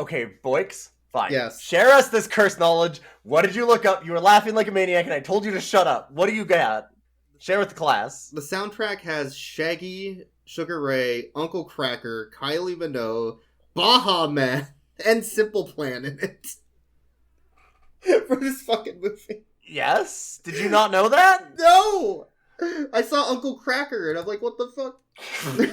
Okay, Boyks, fine. Yes. Share us this curse knowledge. What did you look up? You were laughing like a maniac, and I told you to shut up. What do you got? Share with the class. The soundtrack has Shaggy, Sugar Ray, Uncle Cracker, Kylie Minogue, Baha Man, and Simple Plan in it. For this fucking movie. Yes? Did you not know that? No! I saw Uncle Cracker, and I'm like, what the fuck?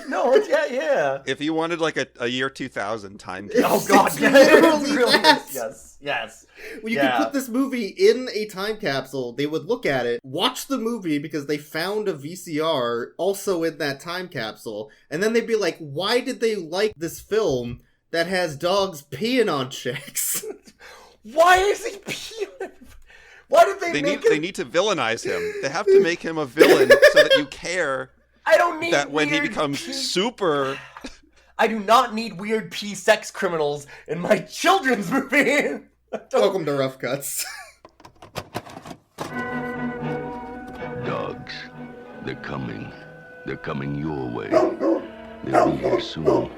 No, yeah. If you wanted like a year 2000 time Oh god, It's yeah, literally it really that. is. Yes. Well, you could put this movie in a time capsule, they would look at it, watch the movie because they found a VCR also in that time capsule, and then they'd be like, why did they like this film that has dogs peeing on chicks? Why is he peeing? Why did they make him... They need to villainize him. They have to make him a villain so that you care. I don't need that when he weird becomes pee... super... I do not need weird pee sex criminals in my children's movie. Welcome to Rough Cuts. Dogs, they're coming. They're coming your way. They'll be here soon.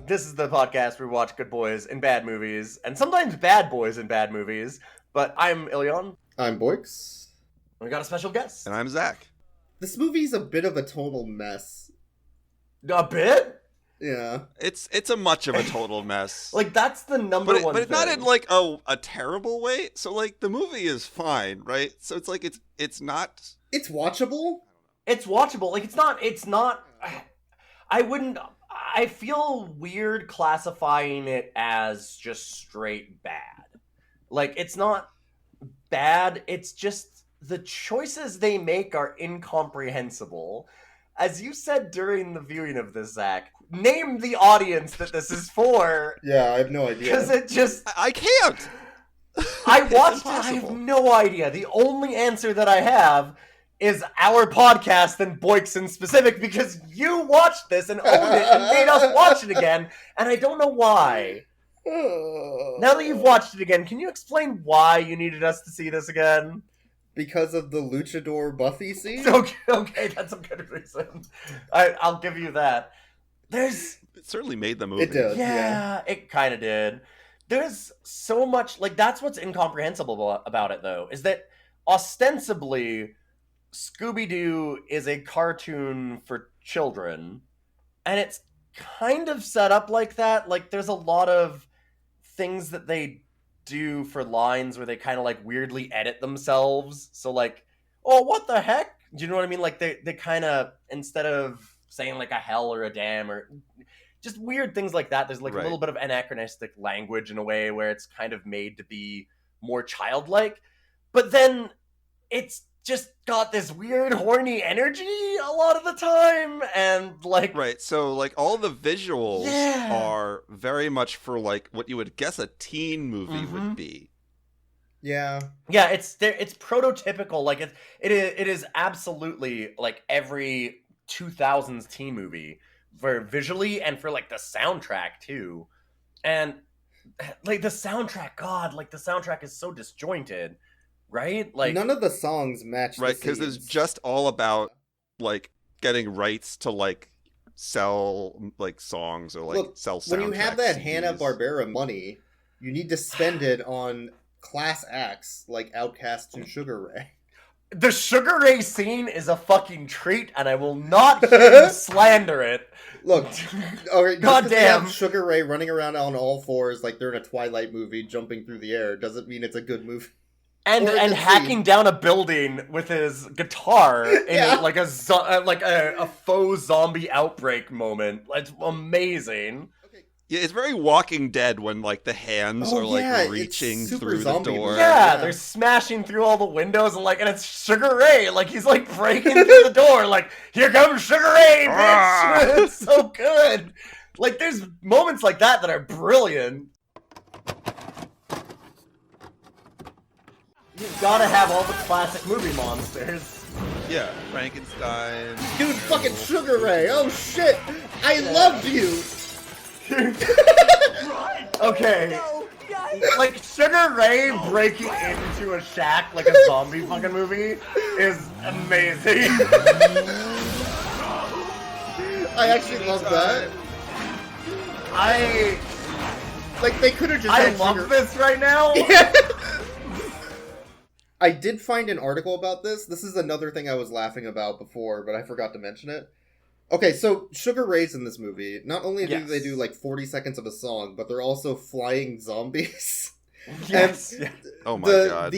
This is the podcast where we watch good boys in bad movies, and sometimes bad boys in bad movies. But I'm Ilyon. I'm Boyks. And we got a special guest. And I'm Zack. This movie's a bit of a total mess. A bit? Yeah. It's a much of a total mess. Like, that's the number one But thing. not in, like, a terrible way. So, like, the movie is fine, right? So it's like, it's not... It's watchable? It's watchable. Like, it's not... I wouldn't... I feel weird classifying it as just straight bad. Like, it's not bad, it's just the choices they make are incomprehensible. As you said during the viewing of this, Zack, name the audience that this is for. Yeah, I have no idea. Because it just... I can't! I watched it, I have no idea. The only answer that I have is our podcast and Boyks in specific, because you watched this and owned it and made us watch it again, and I don't know why. Now that you've watched it again, can you explain why you needed us to see this again? Because of the Luchador Buffy scene? Okay, that's a good reason. I'll give you that. It certainly made the movie. It did. Yeah, it kind of did. There's so much, like, that's what's incomprehensible about it, though, is that ostensibly Scooby-Doo is a cartoon for children, and it's kind of set up like that. Like, there's a lot of things that they do for lines where they kind of, like, weirdly edit themselves. So, like, oh, what the heck? Do you know what I mean? Like, they kind of, instead of saying, like, a hell or a damn or just weird things like that, there's, like, Right. a little bit of anachronistic language in a way where it's kind of made to be more childlike. But then it's just got this weird horny energy a lot of the time, and like Right, so like all the visuals Yeah. are very much for like what you would guess a teen movie would be. Yeah. it's prototypical. Like it is absolutely like every 2000s teen movie for visually and for like the soundtrack too. And like the soundtrack is so disjointed. Right? Like none of the songs match Right, because it's just all about like getting rights to like sell like songs or like Look, sell soundtracks. when you have that CDs. Hanna-Barbera money, you need to spend it on class acts like Outkast and Sugar Ray. the Sugar Ray scene is a fucking treat, and I will not hear you slander it. Look, Goddamn. goddamn, Sugar Ray running around on all fours like they're in a Twilight movie, jumping through the air, doesn't mean it's a good movie. And Or a good hacking scene. down a building with his guitar in Yeah. like a faux zombie outbreak moment. It's amazing. Yeah, it's very Walking Dead when like the hands Oh, are like yeah, it's reaching super through the zombie door. movie. Yeah, Yeah. they're smashing through all the windows and it's Sugar Ray. Like he's like breaking through the door. Like, here comes Sugar Ray, bitch. Ah. It's so good. Like there's moments like that are brilliant. You've gotta have all the classic movie monsters. Yeah, Frankenstein. Dude, fucking Sugar Ray, oh shit! I loved you! Okay. Like, Sugar Ray breaking into a shack like a zombie fucking movie is amazing. I actually love that. Like, they could have just I had love Sugar... this right now. I did find an article about this. This is another thing I was laughing about before, but I forgot to mention it. Okay, so Sugar Ray's in this movie. Not only do they do like 40 seconds of a song, but they're also flying zombies. Yes. Oh my god.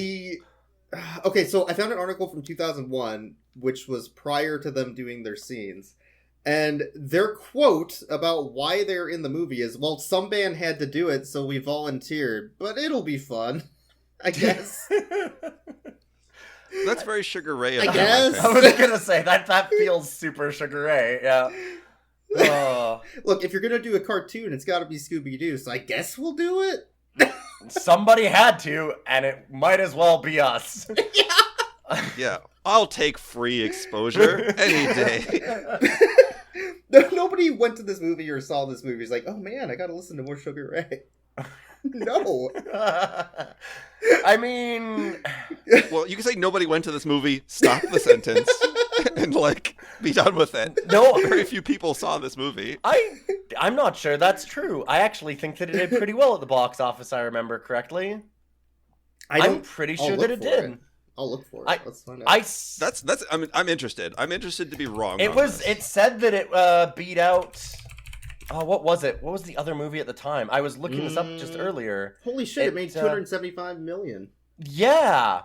Okay, so I found an article from 2001, which was prior to them doing their scenes. And their quote about why they're in the movie is, well, some band had to do it, so we volunteered, but it'll be fun, I guess. That's very Sugar Ray. I guess. I was gonna say, that feels super Sugar Ray, yeah. Look, if you're gonna do a cartoon, it's gotta be Scooby-Doo, so I guess we'll do it? Somebody had to, and it might as well be us. Yeah, I'll take free exposure any day. Nobody went to this movie or saw this movie. It's like, oh man, I gotta listen to more Sugar Ray. No. I mean... Well, you can say nobody went to this movie, stop the sentence, and, like, be done with it. No. Very few people saw this movie. I'm not sure that's true. I actually think that it did pretty well at the box office, I remember correctly. I'm pretty sure that it did. I'll look for it. Let's find out. That's. I'm interested. I'm interested to be wrong. It said that it beat out. Oh, what was it? What was the other movie at the time? I was looking this up just earlier. Holy shit! It made $275 million. Yeah,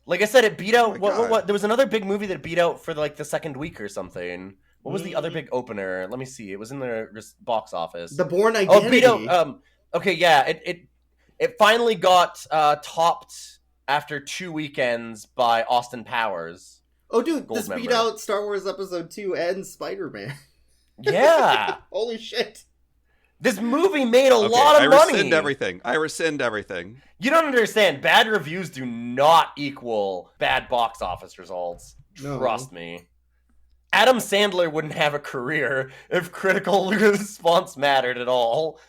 like I said, it beat out. What? There was another big movie that beat out for like the second week or something. What was the other big opener? Let me see. It was in the box office. The Bourne Identity. Oh, beat out. Okay, yeah. It finally got topped after 2 weekends by Austin Powers. Oh, dude, Gold this member. beat out Star Wars Episode 2 and Spider-Man. Yeah. Holy shit. This movie made a lot of money. I rescind everything. You don't understand. Bad reviews do not equal bad box office results. No. Trust me. Adam Sandler wouldn't have a career if critical response mattered at all.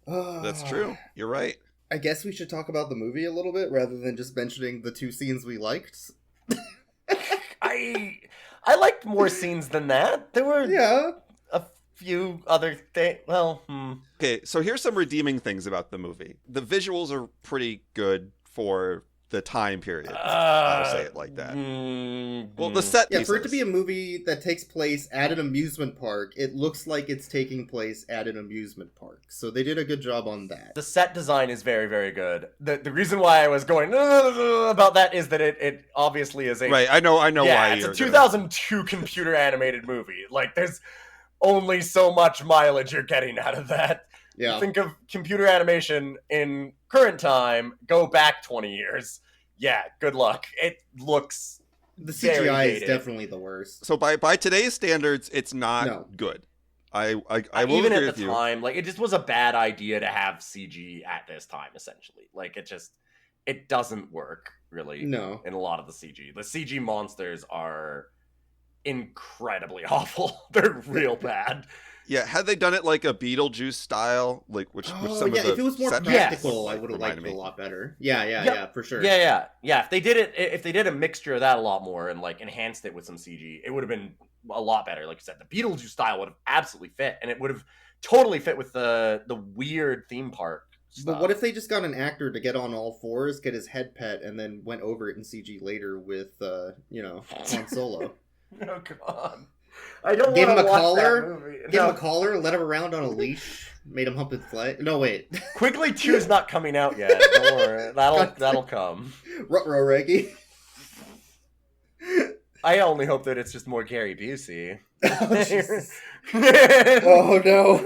That's true. You're right. I guess we should talk about the movie a little bit rather than just mentioning the two scenes we liked. I liked more scenes than that. There were a few other things. Well, Okay, so here's some redeeming things about the movie. The visuals are pretty good for the time period. I'll say it like that. Well, the set pieces. For it to be a movie that takes place at an amusement park, it looks like it's taking place at an amusement park. So they did a good job on that. The set design is very, very good. The reason why I was going about that is that it obviously is a... Right, I know why it's a 2002 computer animated movie. Like, there's only so much mileage you're getting out of that. Yeah. Think of computer animation in current time, go back 20 years. Yeah, good luck. It looks The CGI is definitely the worst. So by today's standards, it's not good. I will even agree at the with time, like, it just was a bad idea to have CG at this time, essentially. Like, it doesn't work, really. No. In a lot of the CG. The CG monsters are incredibly awful. They're real bad. Yeah, had they done it like a Beetlejuice style, like which some of the if it was more set practical, I pieces would have liked it me. a lot better. Yeah, for sure. Yeah. If they did a mixture of that a lot more and like enhanced it with some CG, it would have been a lot better. Like you said, the Beetlejuice style would have absolutely fit, and it would have totally fit with the weird theme park stuff. But what if they just got an actor to get on all fours, get his head pet, and then went over it in CG later with Han Solo? Oh god. I don't Gave him want a to watch collar. that movie. Give him a collar, let him around on a leash, made him hump his leg. No, wait. Quigley 2 is not coming out yet. Don't worry. That'll come. Ruh-roh, Reggie. I only hope that it's just more Gary Busey. Oh no.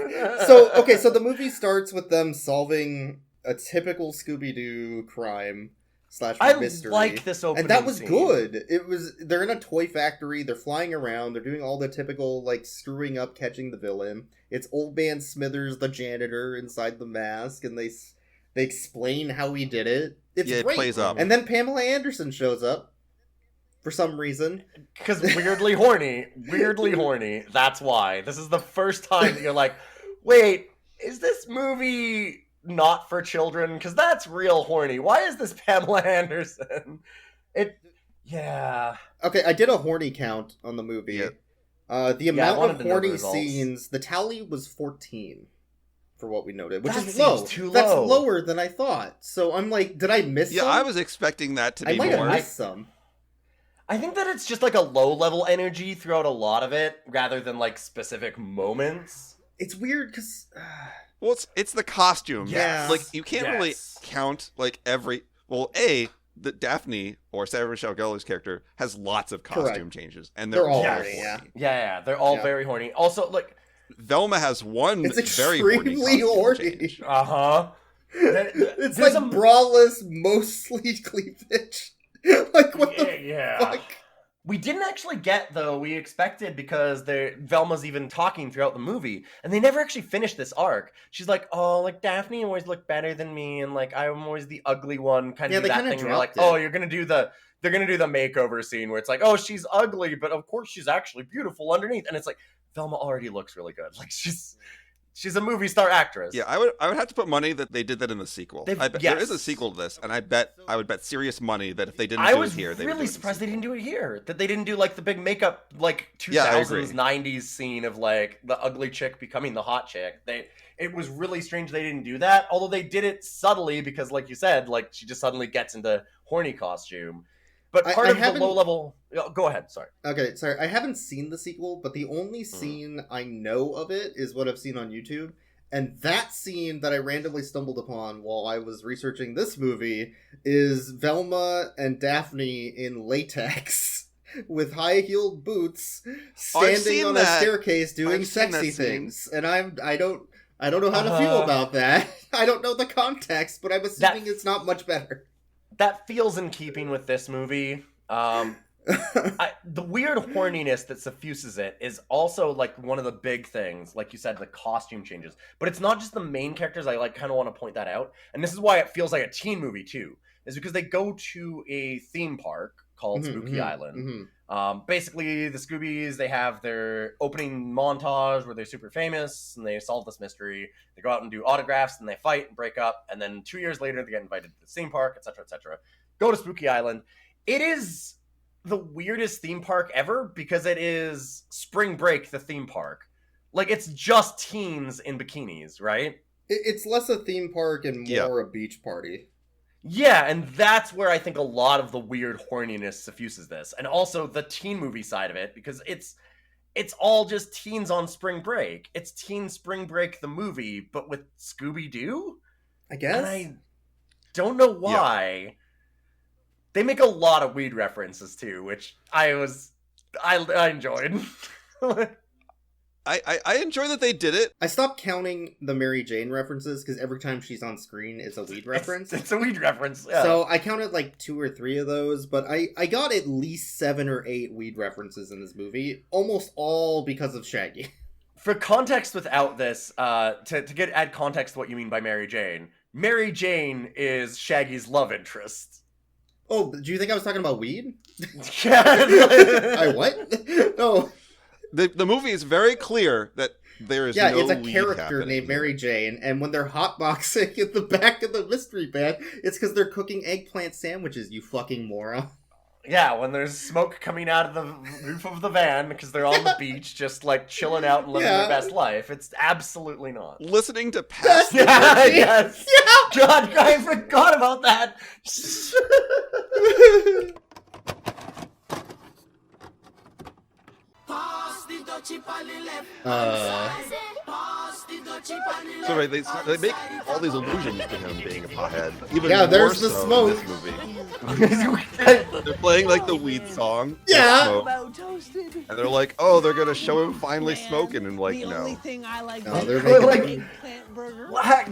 So the movie starts with them solving a typical Scooby-Doo crime / mystery. I like this opening and that was scene. good. They're in a toy factory, they're flying around, they're doing all the typical, like, screwing up, catching the villain. It's Old Man Smithers, the janitor, inside the mask, and they explain how he did it. It's great. It plays up. And then Pamela Anderson shows up for some reason. Because weirdly horny. That's why. This is the first time that you're like, wait, is this movie not for children? Because that's real horny. Why is this Pamela Anderson? Yeah. Okay, I did a horny count on the movie. Yep. The amount wanted of to know the horny results. scenes, the tally was 14 for what we noted, which That is seems low. too That's low. lower than I thought. So I'm like, did I miss Yeah, some? I was expecting that to I be might have more. missed some. I think that it's just like a low-level energy throughout a lot of it, rather than like specific moments. It's weird because Well, it's the costume. Yes. Like, you can't really Yes. count, like, every... Well, the Daphne, or Sarah Michelle Gellar's character, has lots of costume changes. And They're they're all all horny, horny. Yeah, they're all Yeah. very horny. Also, like, Velma has one it's very horny extremely costume horny. change. It's there's like braless, mostly cleavage. Like, what the fuck? We didn't actually get, though, we expected, because Velma's even talking throughout the movie, and they never actually finished this arc. She's like, oh, like, Daphne always looked better than me, and, like, I'm always the ugly one, kind Yeah, of do they that kinda thing where you're like, dropped it. oh, they're gonna do the makeover scene where it's like, oh, she's ugly, but of course she's actually beautiful underneath, and it's like, Velma already looks really good. Like, she's a movie star actress. Yeah, I would have to put money that they did that in the sequel. They've- I bet yes. there is a sequel to this, and I would bet serious money that if they didn't I do was it here, they would do really it in the surprised they sequel. didn't do it here. That they didn't do like the big makeup, like Yeah, I 2000s, agree. 90s scene of like the ugly chick becoming the hot chick. It was really strange they didn't do that. Although they did it subtly because, like you said, like she just suddenly gets into horny costume. But part I of the haven't- low level. Go ahead. Sorry. Okay, sorry. I haven't seen the sequel, but the only scene I know of it is what I've seen on YouTube. And that scene that I randomly stumbled upon while I was researching this movie is Velma and Daphne in latex with high-heeled boots standing seen on that. a staircase doing I've seen that sexy scene. things. And I don't know how to feel about that. I don't know the context, but I'm assuming it's not much better. That feels in keeping with this movie. The weird horniness that suffuses it is also like one of the big things, like you said, the costume changes. But it's not just the main characters. I like kind of want to point that out, and this is why it feels like a teen movie too. Is because they go to a theme park called Spooky Island. Basically, the Scoobies, they have their opening montage where they're super famous and they solve this mystery. They go out and do autographs and they fight and break up, and then 2 years later they get invited to the theme park, etc., etc. Go to Spooky Island. It is the weirdest theme park ever because it is Spring Break, the theme park. Like, it's just teens in bikinis, right? It's less a theme park and more a beach party. Yeah, and that's where I think a lot of the weird horniness suffuses this. And also the teen movie side of it, because it's all just teens on spring break. It's Teen Spring Break the movie, but with Scooby-Doo? I guess. And I don't know why. Yeah. They make a lot of weed references too, which I enjoyed. I enjoy that they did it. I stopped counting the Mary Jane references because every time she's on screen is a weed reference. It's a weed reference, yeah. So I counted like 2 or 3 of those, but I got at least 7 or 8 weed references in this movie, almost all because of Shaggy. For context without this, to add context to what you mean by Mary Jane is Shaggy's love interest. Oh, do you think I was talking about weed? Yeah. I what? No. The movie is very clear that there is no it's a weed character happening named here. Mary Jane, and when they're hotboxing in the back of the mystery van, it's because they're cooking eggplant sandwiches, you fucking moron. Yeah, when there's smoke coming out of the roof of the van because they're on the beach just like chilling out and living their best life. It's absolutely not. Listening to past Yeah, yes. Yeah. God, I forgot about that. So right, they make all these allusions to him being a pothead. Even there's more the so smoke. in this movie. They're playing like the weed song. Yeah. And they're like, oh, they're gonna show him finally smoking, and like, no. They're making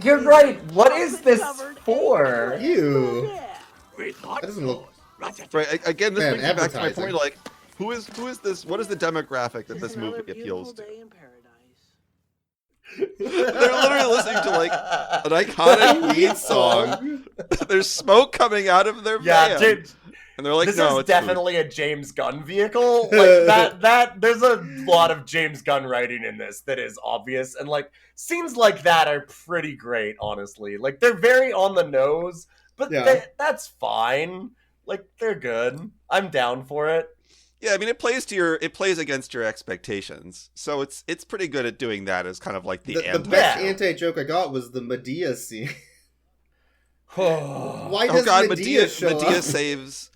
You're right. What is this for? Ew. That doesn't look... Right, again, this Man, brings me back to my advertising. point, like, who is this, what is the demographic that this movie appeals to? They're literally listening to, like, an iconic weed song. There's smoke coming out of their van. Yeah, And they're like, this no, is it's definitely a James Gunn vehicle. Like that there's a lot of James Gunn writing in this that is obvious, and like scenes like that are pretty great, honestly. Like they're very on the nose, but that's fine. Like they're good. I'm down for it. Yeah, I mean, it plays against your expectations, so it's pretty good at doing that as kind of like the best anti-joke I got was the Medea scene. Why does Medea show up? saves.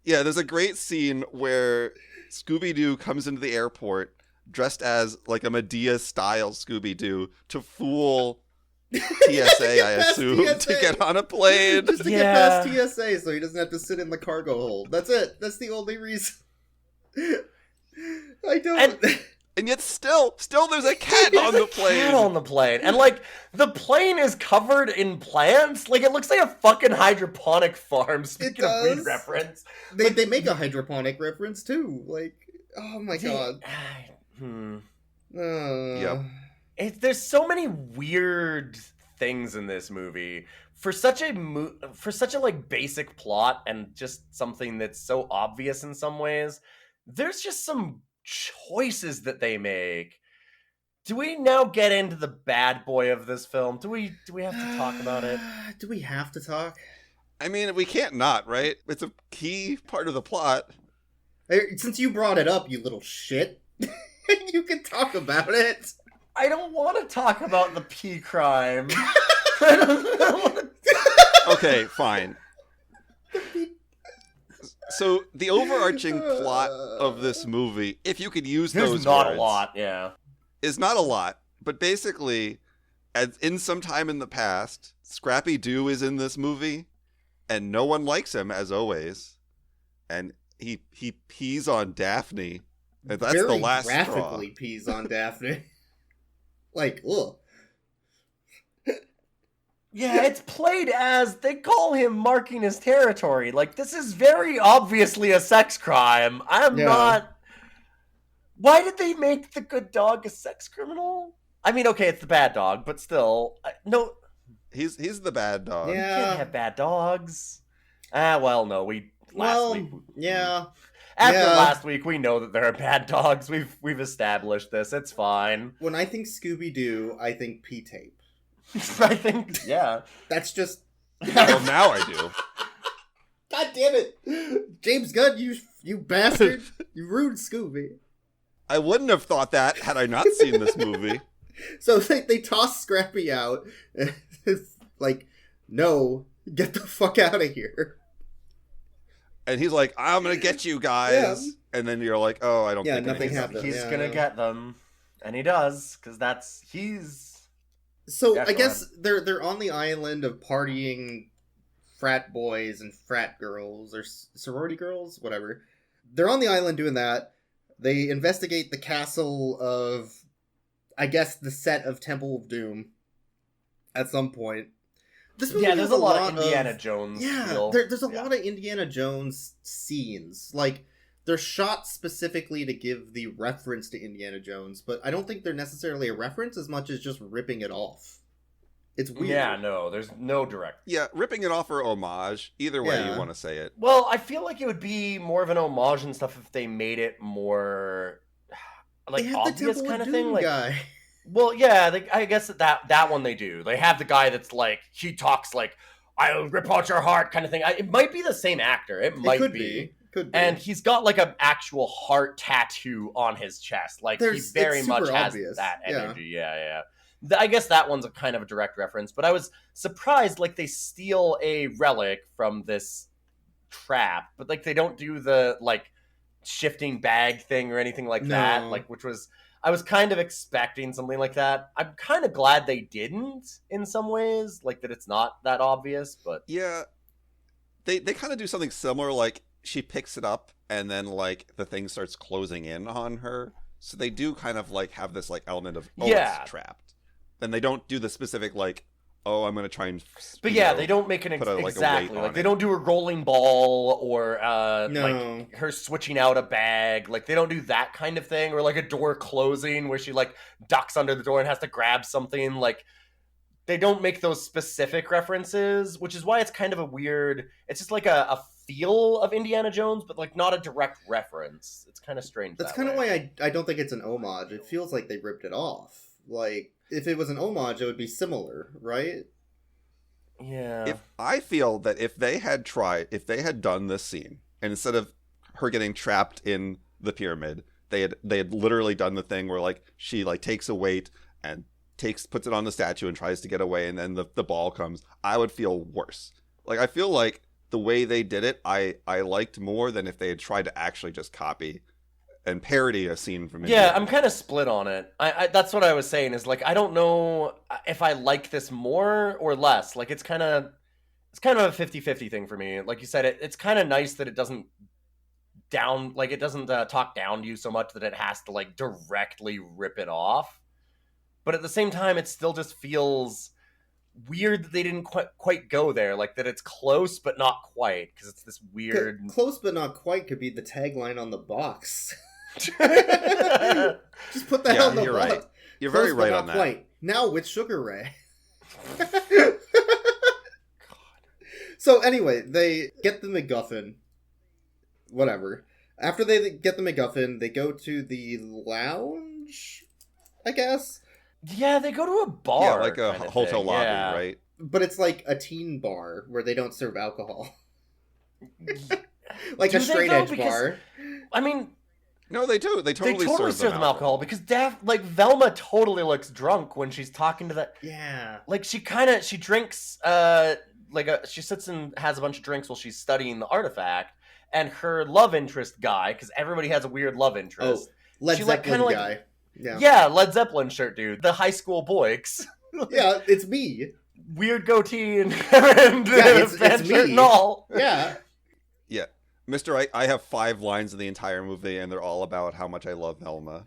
Yeah, there's a great scene where Scooby-Doo comes into the airport dressed as like a Medea-style Scooby-Doo to fool TSA, I assume, to get on a plane. Just to get past TSA so he doesn't have to sit in the cargo hold. That's it. That's the only reason. I don't... And yet still there's a cat on the plane. Cat on the plane. And like the plane is covered in plants. Like it looks like a fucking hydroponic farm. Speaking of weed reference. They make a hydroponic reference too. Like, oh my god. Yep. There's so many weird things in this movie for such a like basic plot and just something that's so obvious in some ways. There's just some choices that they make. Do we now get into the bad boy of this film? Do we have to talk about it? Do we have to talk? I mean, we can't not, right? It's a key part of the plot. Since you brought it up, you little shit, you can talk about it. I don't want to talk about the pee crime. Okay, fine. So the overarching plot of this movie, if you could use those not words, a lot, yeah, is not a lot. But basically, as in some time in the past, Scrappy-Doo is in this movie, and no one likes him as always, and he pees on Daphne, and that's very the last straw. Graphically pees on Daphne. Like, ugh. Yeah, it's played as they call him marking his territory. Like, this is very obviously a sex crime. I'm not... Why did they make the good dog a sex criminal? I mean, okay, it's the bad dog, but still... No. He's the bad dog. Yeah. You can't have bad dogs. Well, no, last week... Yeah. After last week, we know that there are bad dogs. We've established this. It's fine. When I think Scooby-Doo, I think P-tape. I think, yeah. That's just... Well, now I do. God damn it! James Gunn, you bastard! You ruined Scooby. I wouldn't have thought that had I not seen this movie. So they toss Scrappy out. It's like, no, get the fuck out of here. And he's like, I'm going to get you guys. Yeah. And then you're like, oh, I don't think nothing happened. He's going to get them. And he does, because he's... So I guess they're on the island of partying frat boys and frat girls, or sorority girls, whatever. They're on the island doing that. They investigate the castle of, I guess, the set of Temple of Doom at some point. This movie there's a lot of Indiana Jones. Yeah, there's a lot of Indiana Jones scenes. Like, they're shot specifically to give the reference to Indiana Jones, but I don't think they're necessarily a reference as much as just ripping it off. It's weird. Yeah, no, there's no direct. Yeah, ripping it off or homage, either way you want to say it. Well, I feel like it would be more of an homage and stuff if they made it more like obvious kind of thing. Like, guy. Well, yeah, I guess that one they do. They have the guy that's like, he talks like, I'll rip out your heart kind of thing. It might be the same actor. It might be. Could be. And he's got like an actual heart tattoo on his chest. Like, he very much has that energy. Yeah. I guess that one's a kind of a direct reference, but I was surprised, like, they steal a relic from this trap, but like they don't do the like shifting bag thing or anything like that, like, which was, I was kind of expecting something like that. I'm kind of glad they didn't in some ways, like that it's not that obvious, but yeah, they kind of do something similar. Like, she picks it up and then like the thing starts closing in on her, so they do kind of like have this like element of it's trapped. And they don't do the specific like, oh, I'm gonna try and but they don't make an exactly like they don't do a rolling ball or like her switching out a bag. Like, they don't do that kind of thing, or like a door closing where she like ducks under the door and has to grab something. Like, they don't make those specific references, which is why it's kind of a weird, it's just like a feel of Indiana Jones, but like not a direct reference. It's kind of strange. That's that kind of way. why I don't think it's an homage. It feels like they ripped it off. Like, if it was an homage, it would be similar, right? Yeah. If I feel that if they had done this scene, and instead of her getting trapped in the pyramid, they had literally done the thing where like she like takes a weight and puts it on the statue and tries to get away, and then the ball comes, I would feel worse. Like, I feel like the way they did it, I liked more than if they had tried to actually just copy and parody a scene from Indiana. Yeah, I'm kind of split on it. I that's what I was saying, is like I don't know if I like this more or less. Like it's kind of a 50-50 thing for me. Like you said, it's kind of nice that it doesn't talk down to you so much that it has to like directly rip it off. But at the same time, it still just feels weird that they didn't quite go there. Like that it's close but not quite, because it's this weird. Close but not quite could be the tagline on the box. Just put that on the you're box. right. You're Close very right but on not that. quite. Now with Sugar Ray. So anyway, they get the MacGuffin. Whatever. After they get the MacGuffin, they go to the lounge, I guess. Yeah, they go to a bar. Yeah, like a kind of hotel thing. lobby, Yeah. right? But it's like a teen bar where they don't serve alcohol. Like Do a they, straight though? edge Because, bar. I mean, No, they do. They totally, serve them alcohol because Velma totally looks drunk when she's talking to that. Yeah. Like she drinks she sits and has a bunch of drinks while she's studying the artifact, and her love interest guy, because everybody has a weird love interest. Oh, Led she, Zeppelin kinda guy. Yeah. Yeah, Led Zeppelin shirt dude, the high school Boyks. Yeah, it's me. Weird goatee and, it's band me. shirt and all. Yeah. Yeah. Mister, I have 5 lines in the entire movie, and they're all about how much I love Velma.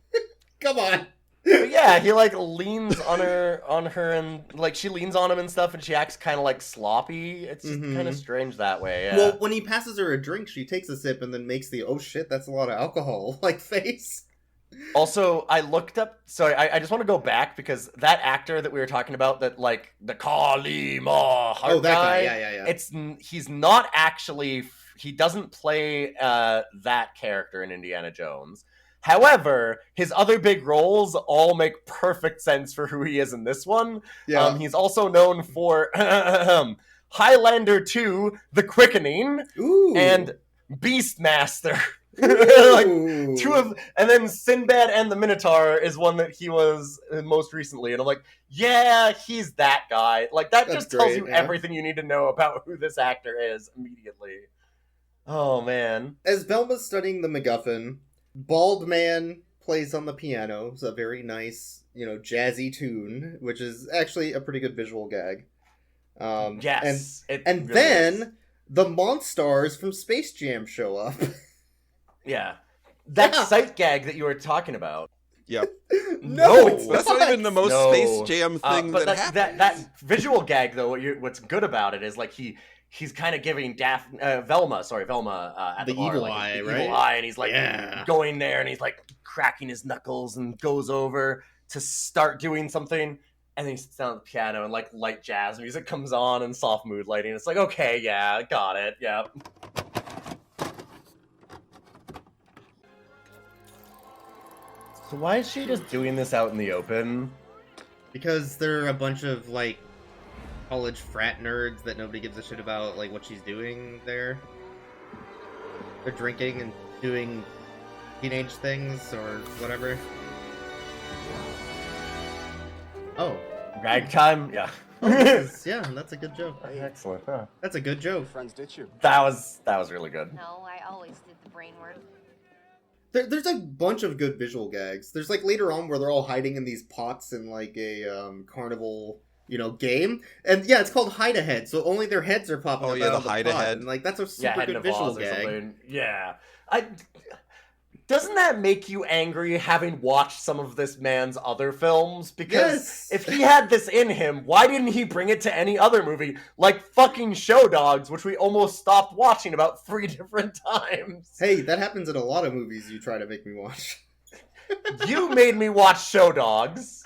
Come on. But yeah, he like leans on her, and like she leans on him and stuff, and she acts kind of like sloppy. It's just kind of strange that way. Yeah. Well, when he passes her a drink, she takes a sip and then makes the "oh shit, that's a lot of alcohol" like face. Also, I looked up. Sorry, I just want to go back because that actor that we were talking about, that like the Kali Ma heart That guy. Yeah. He's not actually. He doesn't play that character in Indiana Jones. However, his other big roles all make perfect sense for who he is in this one. Yeah. He's also known for Highlander 2, The Quickening, Ooh. and Beastmaster. Ooh. And then Sinbad and the Minotaur is one that he was in most recently, and I'm like, yeah, he's that guy. Like that That's just tells great, you yeah. everything you need to know about who this actor is immediately. Oh man. As Velma's studying the MacGuffin, Bald Man plays on the piano. It's a very nice, jazzy tune, which is actually a pretty good visual gag. Yes. And really then is. the Monstars from Space Jam show up. Yeah. That sight gag that you were talking about. Yep. No, it's That's not even the most No. Space Jam thing but that happens. that visual gag though, what's good about it is like he's kind of giving Velma at the The bar, evil like, eye, the right? evil eye, and he's like Yeah. going there and he's like cracking his knuckles and goes over to start doing something, and then he sits down at the piano and like light jazz music comes on and soft mood lighting. It's like, okay, yeah, got it, yeah. So why is she just doing this out in the open? Because they're a bunch of, college frat nerds that nobody gives a shit about, what she's doing there. They're drinking and doing teenage things or whatever. Oh. Ragtime? Yeah. Yeah, that's a good joke. Excellent. Huh? That's a good joke. Friends ditch you. That was really good. No, I always did the brain work. There's a bunch of good visual gags. There's later on where they're all hiding in these pots in a carnival, game. And yeah, it's called Hide Ahead, so only their heads are popping Oh, up yeah, out the of the hide pot. ahead. And that's a Yeah, super head in a good visual vase or gag. something. Yeah. Doesn't that make you angry having watched some of this man's other films? Because Yes! if he had this in him, why didn't he bring it to any other movie? Like fucking Show Dogs, which we almost stopped watching about 3 different times. Hey, that happens in a lot of movies you try to make me watch. You made me watch Show Dogs.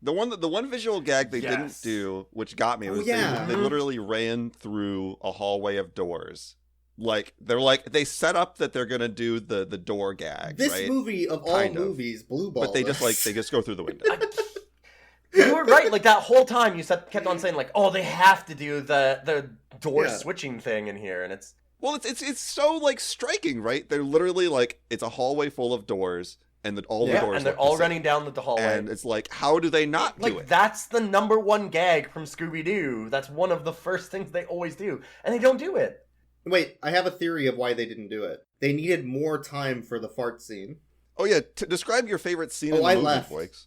The one visual gag they didn't Yes. do, which got me, was yeah. they literally ran through a hallway of doors. Like they set up that they're gonna do the door gag. This right? movie of all Kind of. movies, Blue Ball. But they just go through the window. You were right. Like that whole time, you kept on saying like, "Oh, they have to do the door switching thing in here," and it's Well, it's so like striking, right? They're literally like it's a hallway full of doors, and all the doors and they're look all the same. running down the hallway. And it's like, how do they not do like it? that's the number one gag from Scooby-Doo. That's one of the first things they always do, and they don't do it. Wait, I have a theory of why they didn't do it. They needed more time for the fart scene. Oh yeah, describe your favorite scene in the I movie, left. Boyks.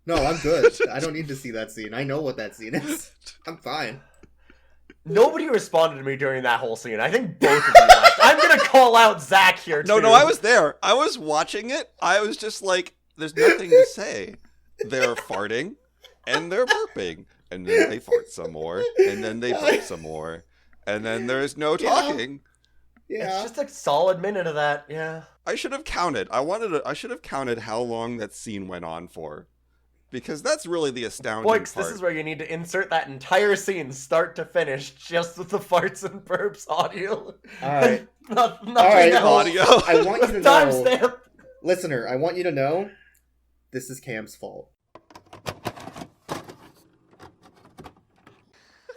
No, I'm good. I don't need to see that scene. I know what that scene is. I'm fine. Nobody responded to me during that whole scene. I think both of you left. I'm gonna call out Zack here too. No, I was there. I was watching it. I was just like, there's nothing to say. They're farting, and they're burping, and then they fart some more, and then they burp some more, and then there's no talking. Yeah. It's just a solid minute of that. Yeah. I should have counted. I should have counted how long that scene went on for, because that's really the astounding Boyks, part. this is where you need to insert that entire scene, start to finish, just with the farts and burps audio. Alright. Nothing Alright, else. audio. I want you to know, Timestamp. listener, I want you to know, this is Cam's fault.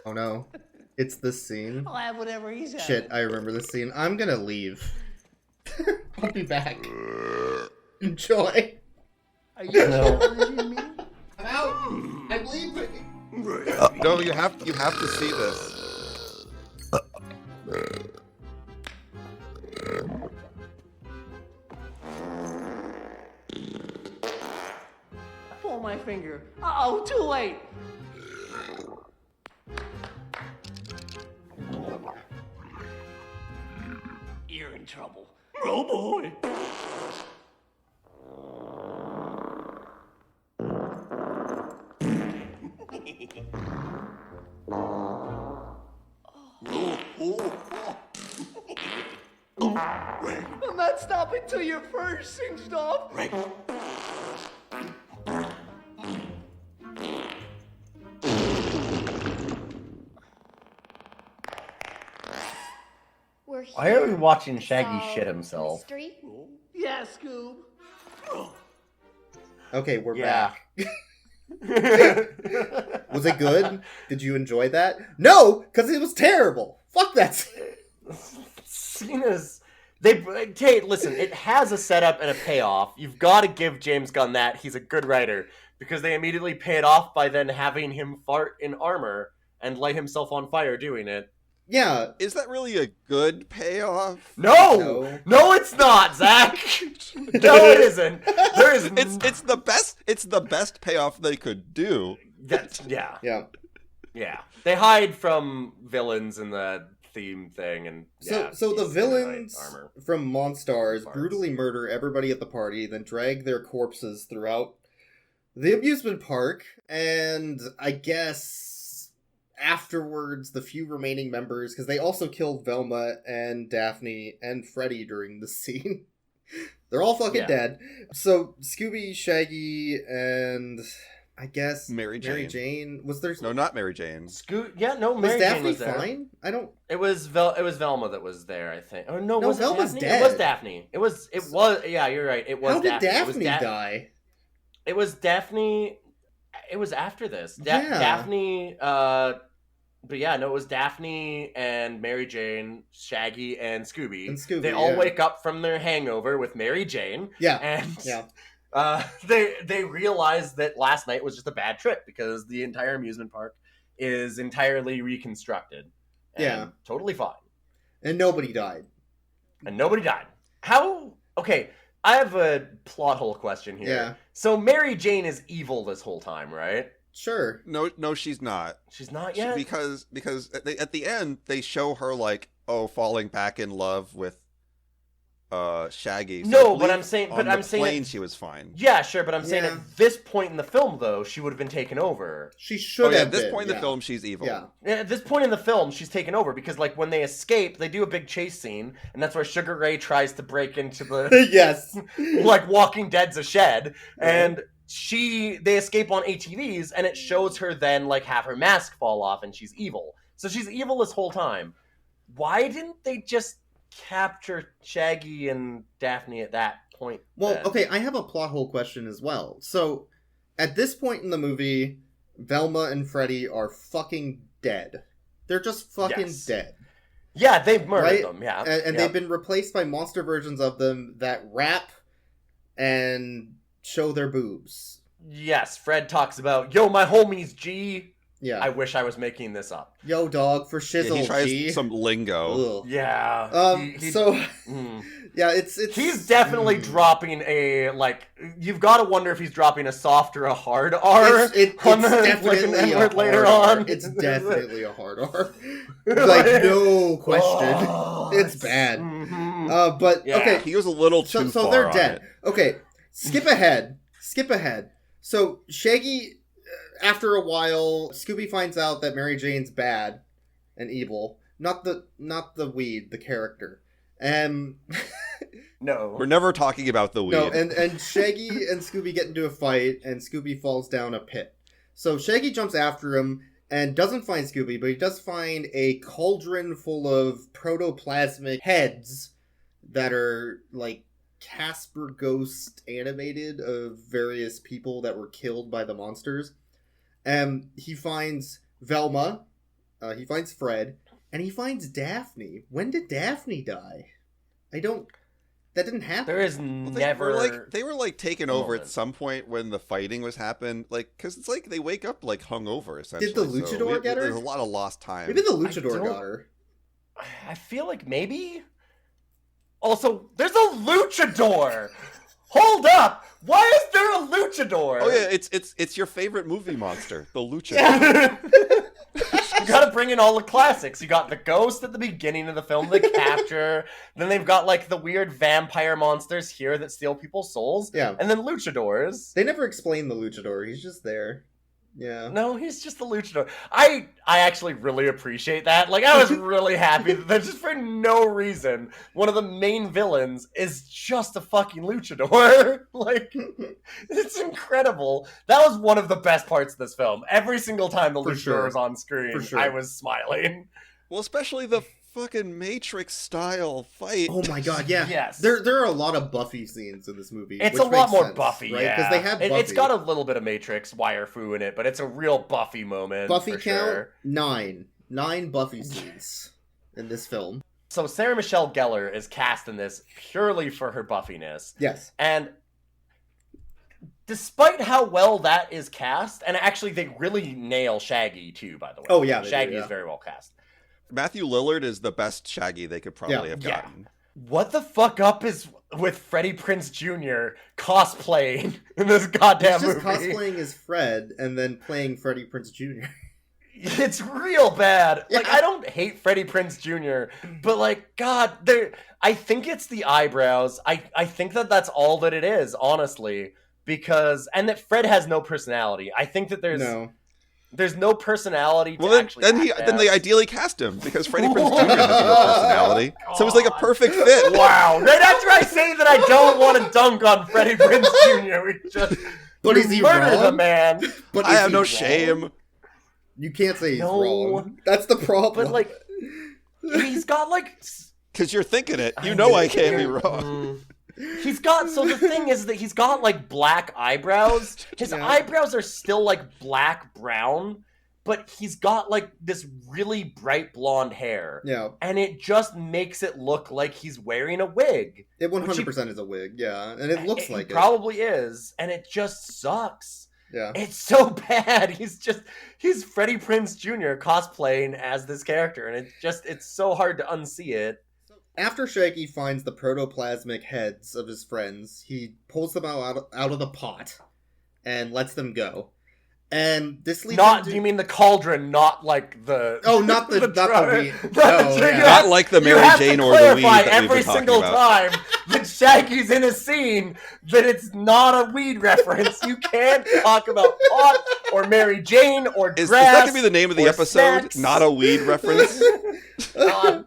Oh no. It's this scene. I'll have whatever he's having. Shit, I remember this scene. I'm gonna leave. I'll be back. Enjoy. Are you challenging me? I'm out. I'm leaving. No, you have to see this. Pull my finger. Uh-oh, too late. You're in trouble. Oh boy. I'm not stopping till your fur's singed off. We're here. Why are we watching Shaggy Solve shit himself? Mystery? Yeah, Scoob. Okay, we're Yeah. back. Was it good? Did you enjoy that? No, because it was terrible. Fuck that scene. Scene is... Hey, listen, it has a setup and a payoff. You've got to give James Gunn that. He's a good writer. Because they immediately pay it off by then having him fart in armor and light himself on fire doing it. Yeah. Is that really a good payoff? No, it's not, Zach. No, it isn't. There is. It's the best. It's the best payoff they could do. Yeah. Yeah. They hide from villains in the theme thing, and So he's the in villains armor. from Monstars Farts. brutally murder everybody at the party, then drag their corpses throughout the amusement park, and I guess afterwards the few remaining members, because they also killed Velma and Daphne and Freddy during the scene. They're all fucking dead. So Scooby, Shaggy, and I guess Mary Jane. Was there? No, not Mary Jane. No, Was Mary Jane Daphne was there. fine? I don't. It was Velma that was there, I think. Oh no, No, was it Velma's Daphne? dead. It was Daphne. It was. Yeah, you're right. It was. How did Daphne. Daphne die? It was Daphne. It was after this. Yeah. Daphne. But yeah, no, it was Daphne and Mary Jane, Shaggy and Scooby. They all yeah. wake up from their hangover with Mary Jane. Yeah. And Yeah. they realize that last night was just a bad trip because the entire amusement park is entirely reconstructed. And Yeah. totally fine. And nobody died. And nobody died. How? Okay, I have a plot hole question here. Yeah. So Mary Jane is evil this whole time, right? Sure. No, she's not. She's not yet? Because at the end they show her like falling back in love with Shaggy. So I No, but believe I'm saying- on but the I'm saying plane it- she was fine. Yeah, sure, but I'm saying Yeah. at this point in the film, though, she would have been taken over. She should At have this been, point in the yeah. film, she's evil. Yeah. At this point in the film, she's taken over because, like, when they escape, they do a big chase scene, and that's where Sugar Ray tries to break into the, Yes. like, Walking Dead's a shed, and they escape on ATVs, and it shows her then like have her mask fall off, and she's evil. So she's evil this whole time. Why didn't they just capture Shaggy and Daphne at that point? Well, then? okay, I have a plot hole question as well. So, at this point in the movie, Velma and Freddy are fucking dead. They're just fucking dead. Yeah, they've murdered them, yeah. And they've been replaced by monster versions of them that rap and show their boobs. Yes, Fred talks about, yo, my homies, G. Yeah. I wish I was making this up. Yo, dog, for shizzle, he tries G. some lingo. Ugh. Yeah. Yeah, it's he's definitely dropping a, like, you've got to wonder if he's dropping a soft or a hard R. It's definitely a hard later R. on. It's definitely a hard R. Like, no question. Oh, it's bad. Mm-hmm. But, Yeah. okay. He was a little too far So they're on dead. it. Okay, skip ahead. So Shaggy, after a while, Scooby finds out that Mary Jane's bad and evil. Not the weed, the character. And No. We're never talking about the weed. no, and Shaggy and Scooby get into a fight, and Scooby falls down a pit. So Shaggy jumps after him and doesn't find Scooby, but he does find a cauldron full of protoplasmic heads that are like Casper Ghost animated of various people that were killed by the monsters. And he finds Velma, he finds Fred, and he finds Daphne. When did Daphne die? That didn't happen. There is Well, never... they were taken over moment. at some point when the fighting was happening, because it's like they wake up hungover essentially. Did the luchador get her? There's a lot of lost time. Maybe the luchador don't- got her. I feel like maybe... Also, there's a luchador! Hold up! Why is there a luchador? Oh yeah, it's your favorite movie monster, the luchador. You gotta bring in all the classics. You got the ghost at the beginning of the film, the capture. Then they've got like the weird vampire monsters here that steal people's souls. Yeah. And then luchadors. They never explain the luchador. He's just there. Yeah. No, he's just a luchador. I actually really appreciate that. Like, I was really happy that there's just for no reason one of the main villains is just a fucking luchador. Like, it's incredible. That was one of the best parts of this film. Every single time the For luchador sure. was on screen, For sure. I was smiling. Well, especially the fucking Matrix style fight. Oh my god, yeah. Yes. There are a lot of Buffy scenes in this movie. It's which a lot makes more sense, Buffy, right? yeah. Because they have Buffy. It's got a little bit of Matrix wire foo in it, but it's a real Buffy moment. Buffy for count sure. 9 Buffy scenes in this film. So Sarah Michelle Gellar is cast in this purely for her Buffiness. Yes. And despite how well that is cast, and actually they really nail Shaggy too, by the way. Oh, yeah, they do, Shaggy yeah. is very well cast. Matthew Lillard is the best Shaggy they could probably have Yeah. gotten. What the fuck up is with Freddie Prinze Jr. cosplaying in this goddamn He's just movie? cosplaying as Fred and then playing Freddie Prinze Jr. It's real bad. Like, Yeah. I don't hate Freddie Prinze Jr., but like, God, I think it's the eyebrows. I think that's all that it is, honestly. Because, and that Fred has no personality. I think that there's no personality to Well, actually then act they as. ideally cast him because Freddie Prinze Jr. has no personality, so it's like a perfect fit. Wow. Right after I say that I don't want to dunk on Freddie Prinze Jr., we just But is he murder the wrong? man. But I is have he no wrong? shame. You can't say he's No. wrong. That's the problem. But like, he's got like... Because you're thinking it. You know I can't be wrong. He's got, so the thing is that he's got like black eyebrows. His Yeah. eyebrows are still like black brown, but he's got like this really bright blonde hair. Yeah. And it just makes it look like he's wearing a wig. It 100% is a wig, yeah. And it looks like it. Probably is. And it just sucks. Yeah. It's so bad. He's Freddie Prinze Jr. cosplaying as this character. And it's so hard to unsee it. After Shaggy finds the protoplasmic heads of his friends, he pulls them out of the pot and lets them go. And this leads Not, into... do you mean the cauldron, not like the... Oh, not the drug. weed. Not No, the yeah. drug. Not like the You Mary have Jane to or the weed clarify that we've every been talking single about. time that Shaggy's in a scene that it's not a weed reference. You can't talk about pot or Mary Jane or Is grass. that going to be the name of the or episode? snacks. Not a weed reference? God, Not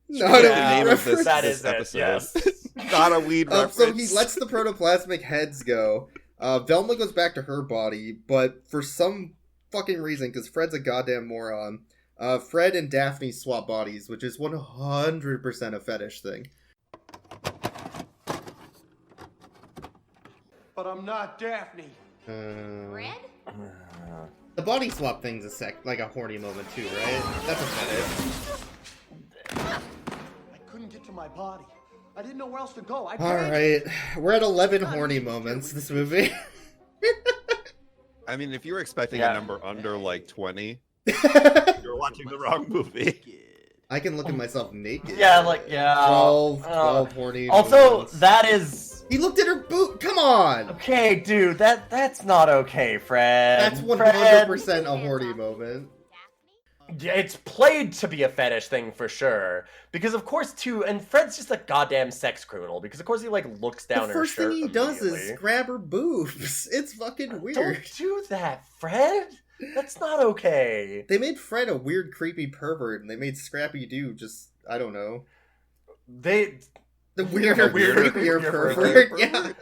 Yeah, a the name weed of this, reference. that this is episode. it, yes. Not a weed reference. So he lets the protoplasmic heads go. Velma goes back to her body, but for some fucking reason, because Fred's a goddamn moron, Fred and Daphne swap bodies, which is 100% a fetish thing. But I'm not Daphne. Red? The body swap thing's like a horny moment too, right? That's a fetish. I couldn't get to my body. I didn't know where else to go. Alright, we're at 11 horny moments this movie. I mean, if you were expecting Yeah. a number under like 20, you're watching the wrong movie. I can look at myself naked. Yeah, like, yeah. 12 horny Also, moments. that is... He looked at her boot! Come on! Okay, dude, that's not okay, Fred. That's 100% Fred, a horny moment. yeah, it's played to be a fetish thing for sure. Because of course, too, and Fred's just a goddamn sex criminal. Because of course he, like, looks down The at her first thing shirt he does is immediately. grab her boobs. It's fucking weird. Don't do that, Fred! That's not okay. They made Fred a weird, creepy pervert, and they made Scrappy-Doo just, I don't know. They... The weirder, Weirder, creepier creepier pervert. pervert. Yeah.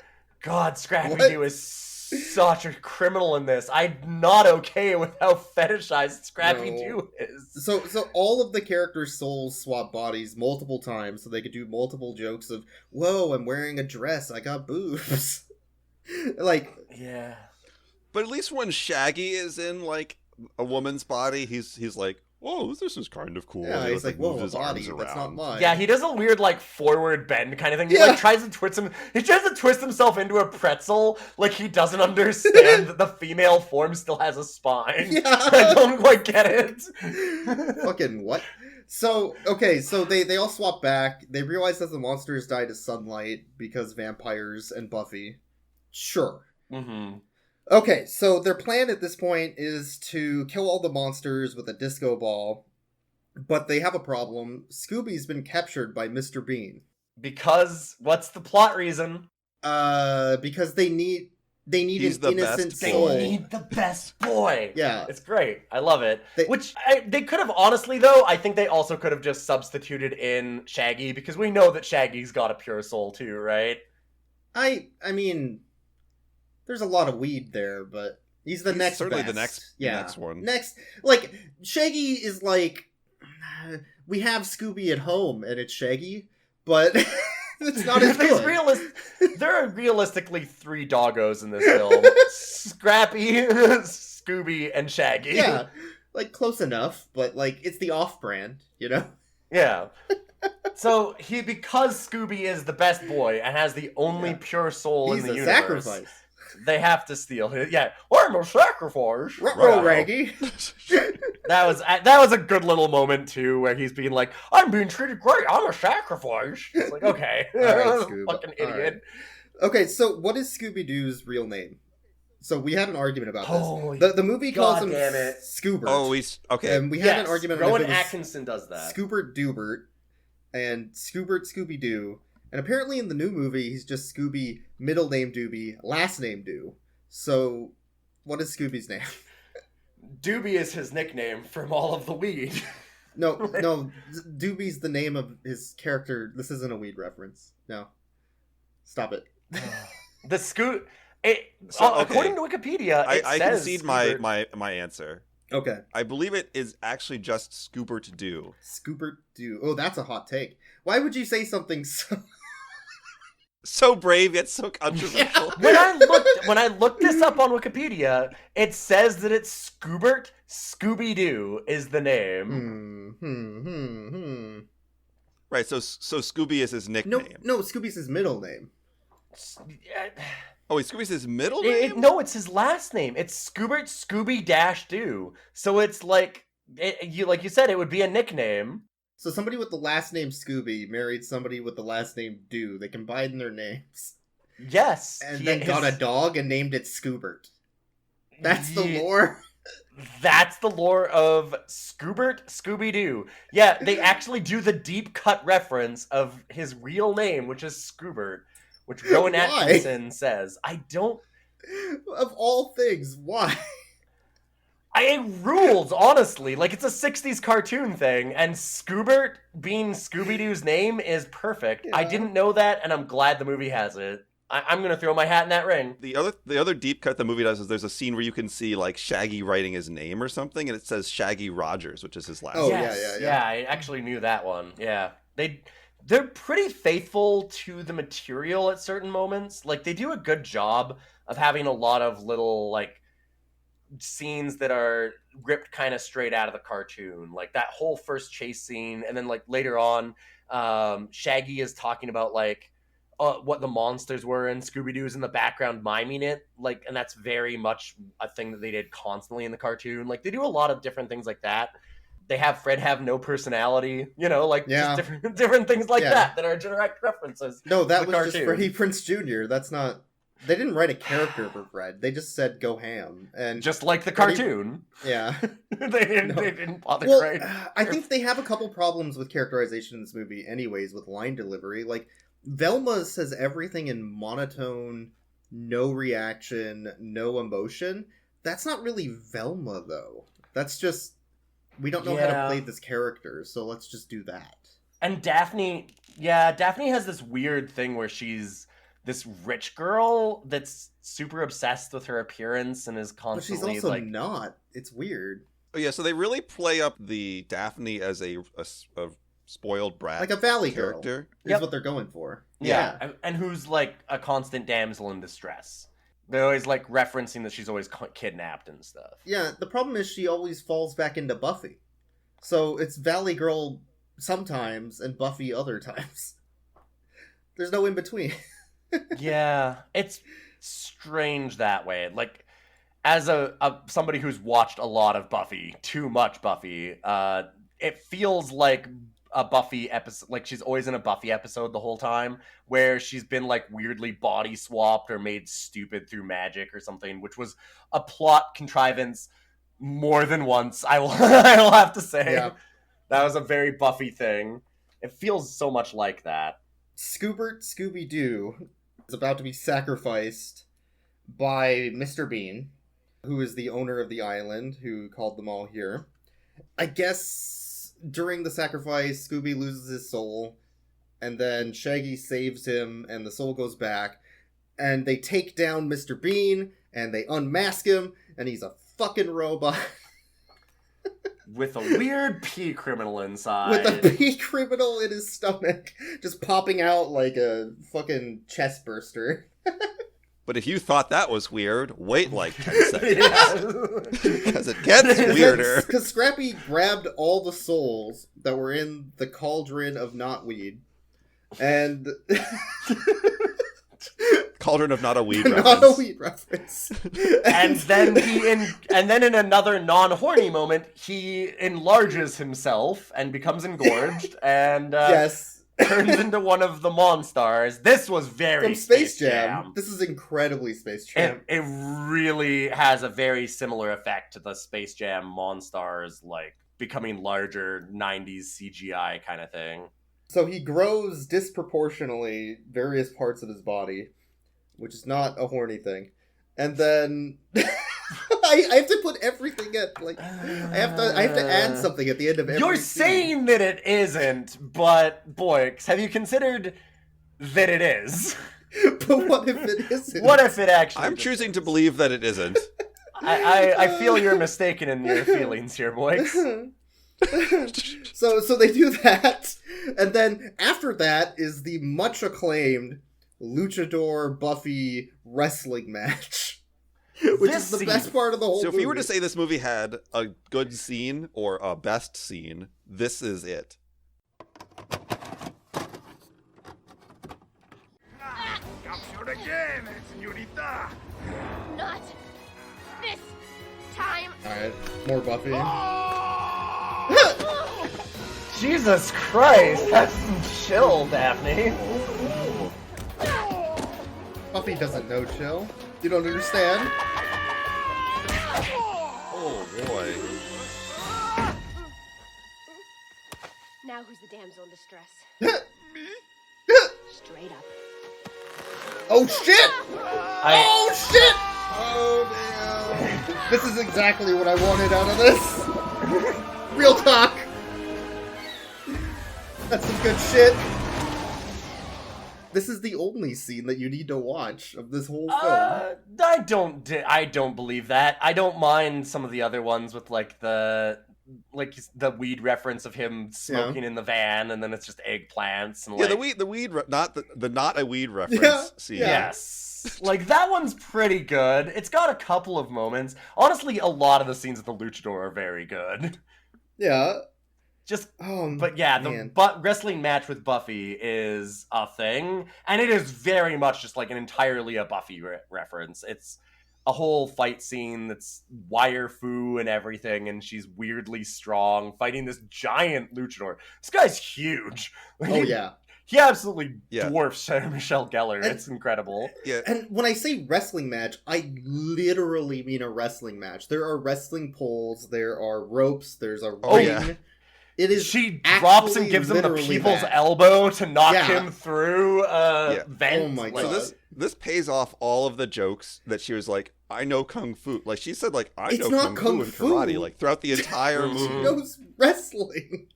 God, What? Scrappy-Doo is such a criminal in this. I'm not okay with how fetishized Scrappy-Doo is. So all of the characters' souls swap bodies multiple times so they could do multiple jokes of, whoa, I'm wearing a dress, I got boobs. Like, Yeah. But at least when Shaggy is in like a woman's body, he's like, "Whoa, this is kind of cool." yeah, He, he's like, whoa, moves a his body, arms that's not around. mine. Yeah, he does a weird, like, forward bend kind of thing. He, Yeah. like, tries to twist himself into a pretzel, like he doesn't understand that the female form still has a spine. Yeah. I don't quite get it. Fucking what? So, okay, so they all swap back. They realize that the monsters died to sunlight because vampires and Buffy. Sure. Mm-hmm. Okay, so their plan at this point is to kill all the monsters with a disco ball, but they have a problem. Scooby's been captured by Mr. Bean. Because, what's the plot reason? Because they need He's an the innocent best They soul. boy. need the best boy. Yeah. It's great. I love it. They- They could have, honestly, though, I think they also could have just substituted in Shaggy, because we know that Shaggy's got a pure soul, too, right? I mean, there's a lot of weed there, but he's the He's next certainly best. the next one. Next, like, Shaggy is like, we have Scooby at home, and it's Shaggy, but it's not as good. There are realistically 3 doggos in this film. Scrappy, Scooby, and Shaggy. Yeah, like, close enough, but, like, it's the off-brand, you know? Yeah. So, because Scooby is the best boy and has the only Yeah. pure soul He's in the a universe, sacrifice. they have to steal his. Yeah, I'm a sacrifice. Ruh-roh, Raggy. That was a good little moment too, where he's being like, "I'm being treated great. I'm a sacrifice." It's like, okay, All right, Scoob. fucking All idiot. Okay, so what is Scooby-Doo's real name? So we had an argument about Holy this. The movie calls him goddamn it. Scoobert. Oh, okay. And we had an argument on Rowan if it was Atkinson does that. Scoobert Doobert and Scoobert Scooby-Doo. And apparently in the new movie, he's just Scooby, middle name Doobie, last name Doo. So, what is Scooby's name? Doobie is his nickname from all of the weed. No, Doobie's the name of his character. This isn't a weed reference. No. Stop it. The Scoot. So, okay. According to Wikipedia, it I says concede Scoobert. my answer. Okay. I believe it is actually just Scoobert Doo. Scoobert Doo. Oh, that's a hot take. Why would you say something so... So brave yet so controversial. When I looked this up on Wikipedia, it says that it's Scoobert Scooby-Doo is the name. Right, so Scooby is his nickname. No, Scooby's his middle name. Oh, wait, Scooby's his middle name? No, it's his last name. It's Scoobert Scooby-Doo. So it's like you said, it would be a nickname. So somebody with the last name Scooby married somebody with the last name Doo. They combined their names. Yes. And then got a dog and named it Scoobert. That's the lore? That's the lore of Scoobert Scooby-Doo. Yeah, they actually do the deep cut reference of his real name, which is Scoobert, which Rowan Why? Atkinson says. I don't... Of all things, why? It rules, honestly. Like, it's a 60s cartoon thing, and Scoobert being Scooby-Doo's name is perfect. Yeah. I didn't know that, and I'm glad the movie has it. I'm gonna throw my hat in that ring. The other deep cut the movie does is there's a scene where you can see like Shaggy writing his name or something, and it says Shaggy Rogers, which is his last name. Yeah. I actually knew that one. Yeah, they're pretty faithful to the material at certain moments. Like, they do a good job of having a lot of little like scenes that are ripped kind of straight out of the cartoon, like that whole first chase scene, and then like later on, Shaggy is talking about like what the monsters were, and Scooby-Doo's in the background miming it, like, and that's very much a thing that they did constantly in the cartoon. Like, they do a lot of different things like that. They have Fred have no personality, like just different things like that are direct references. No, that to the was cartoon. just Freddie Prinze Jr. That's not. They didn't write a character for Fred. They just said go ham, and just like the Freddie... cartoon. Yeah, they didn't bother. Well, right? I think they have a couple problems with characterization in this movie, anyways, with line delivery. Like, Velma says everything in monotone, no reaction, no emotion. That's not really Velma, though. That's just, we don't know how to play this character, so let's just do that. And Daphne has this weird thing where she's this rich girl that's super obsessed with her appearance and is constantly. But she's also not. It's weird. Oh yeah, so they really play up the Daphne as a spoiled brat, like a valley character. Girl is what they're going for. Yeah, and who's like a constant damsel in distress. They're always like referencing that she's always kidnapped and stuff. Yeah, the problem is she always falls back into Buffy. So it's Valley Girl sometimes and Buffy other times. There's no in between. Yeah, it's strange that way. Like, as somebody who's watched a lot of Buffy, too much Buffy, it feels like a Buffy episode, like she's always in a Buffy episode the whole time, where she's been like weirdly body swapped or made stupid through magic or something, which was a plot contrivance more than once. I will have to say, that was a very Buffy thing. It feels so much like that. Scooby-Doo is about to be sacrificed by Mr. Bean, who is the owner of the island, who called them all here. I guess during the sacrifice, Scooby loses his soul, and then Shaggy saves him, and the soul goes back, and they take down Mr. Bean, and they unmask him, and he's a fucking robot. With a weird pea criminal inside. With a pea criminal in his stomach, just popping out like a fucking chest burster. But if you thought that was weird, wait like 10 seconds. Because it gets weirder. Because Scrappy grabbed all the souls that were in the cauldron of knotweed. And... Cauldron of not a weed reference. Not a weed reference. and then in another non-horny moment, he enlarges himself and becomes engorged and turns into one of the Monstars. This was very from Space Jam. This is incredibly Space Jam. It really has a very similar effect to the Space Jam Monstars, like becoming larger 90s CGI kind of thing. So he grows disproportionately various parts of his body, which is not a horny thing. And then I have to put everything at like I have to add something at the end of every You're scene. saying that it isn't, but Boyks, have you considered that it is? But what if it isn't? What if it actually I'm choosing to believe that it isn't. I feel you're mistaken in your feelings here, Boyks. So they do that, and then after that is the much acclaimed Luchador Buffy wrestling match, which is the best part of the whole movie. So if you were to say this movie had a good scene or a best scene, this is it. Captured again, señorita. Not this time. Alright, more Buffy. Jesus Christ, that's some chill, Daphne. Buffy doesn't know chill. You don't understand? Oh boy. Now who's the damsel in distress? Straight up. Oh shit! Oh shit! Oh man. This is exactly what I wanted out of this. Real talk. That's some good shit. This is the only scene that you need to watch of this whole film. I don't believe that. I don't mind some of the other ones with like the weed reference of him smoking in the van, and then it's just eggplants and like the weed not a weed reference scene. Yes. Like that one's pretty good. It's got a couple of moments. Honestly, a lot of the scenes with the luchador are very good. Yeah. But yeah, the wrestling match with Buffy is a thing, and it is very much just like entirely a Buffy reference. It's a whole fight scene that's wire fu and everything, and she's weirdly strong, fighting this giant luchador. This guy's huge. He absolutely dwarfs Michelle Gellar. It's incredible. Yeah. And when I say wrestling match, I literally mean a wrestling match. There are wrestling poles, there are ropes, there's a ring. Oh, yeah. It is. She drops and gives him the people's elbow to knock him through a vent. Oh my god! So this pays off all of the jokes that she was like, "I know kung fu." Like she said, like I know kung fu and karate. Like throughout the entire movie, she knows wrestling.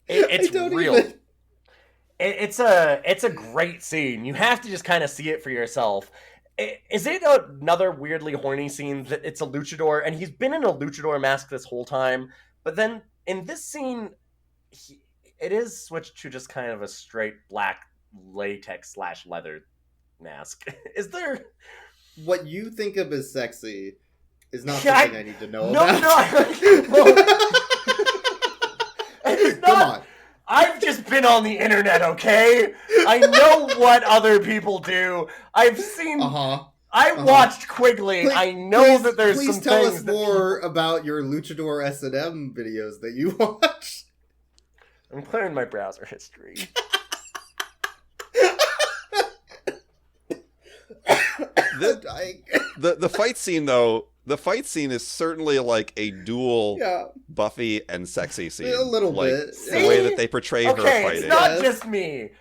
It's real. It's a great scene. You have to just kind of see it for yourself. Is it another weirdly horny scene that it's a luchador, and he's been in a luchador mask this whole time, but then in this scene, it is switched to just kind of a straight black latex/leather mask. Is there... What you think of as sexy is not something I need to know about. It's not... Come on. I've just been on the internet, okay? I know what other people do. I've seen... I watched Quigley. I know that there's some things... Please tell us more about your Luchador S&M videos that you watch. I'm clearing my browser history. The fight scene, though... The fight scene is certainly like a dual Buffy and sexy scene. A little bit. The way that they portray her fighting. It's not just me.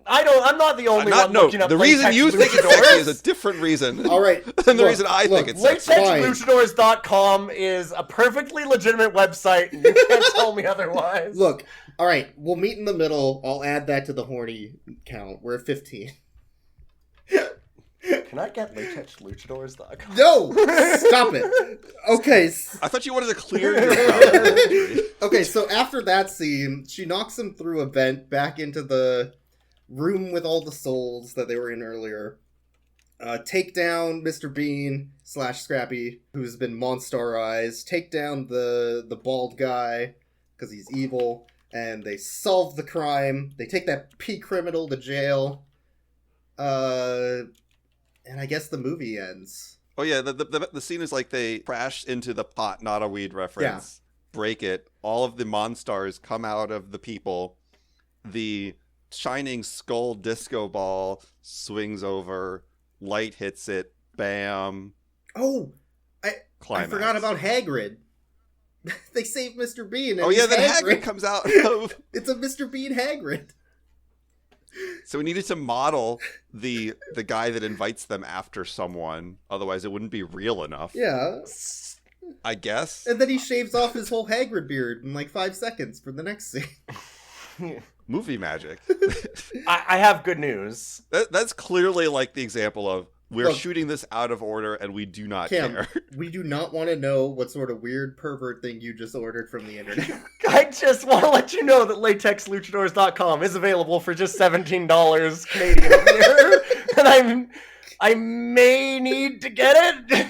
I'm not the only one looking up the reason you think it's sexy is a different reason. All right. than the reason I think it's sexy. LatexLuchadors.com is a perfectly legitimate website, and you can't tell me otherwise. Look, all right, we'll meet in the middle. I'll add that to the horny count. We're at 15. Can I get LatexLuchadors.com? No! Stop it! Okay. I thought you wanted to clear your browser. Okay, so after that scene, she knocks him through a vent back into the room with all the souls that they were in earlier. Take down Mr. Bean / Scrappy, who's been monsterized. Take down the bald guy, because he's evil. And they solve the crime. They take that criminal to jail. And I guess the movie ends. Oh yeah, the scene is like they crash into the pot, not a weed reference. Break it. All of the monstars come out of the people. The shining skull disco ball swings over. Light hits it. Bam. Oh, I forgot about Hagrid. They saved Mr. Bean. And then Hagrid comes out. It's a Mr. Bean Hagrid. So we needed to model the guy that invites them after someone. Otherwise, it wouldn't be real enough. Yeah. I guess. And then he shaves off his whole Hagrid beard in like 5 seconds for the next scene. Movie magic. I have good news. That's clearly like the example of we're shooting this out of order and we do not care. We do not want to know what sort of weird pervert thing you just ordered from the internet. I just want to let you know that LatexLuchadors.com is available for just $17 Canadian a year. And I may need to get it.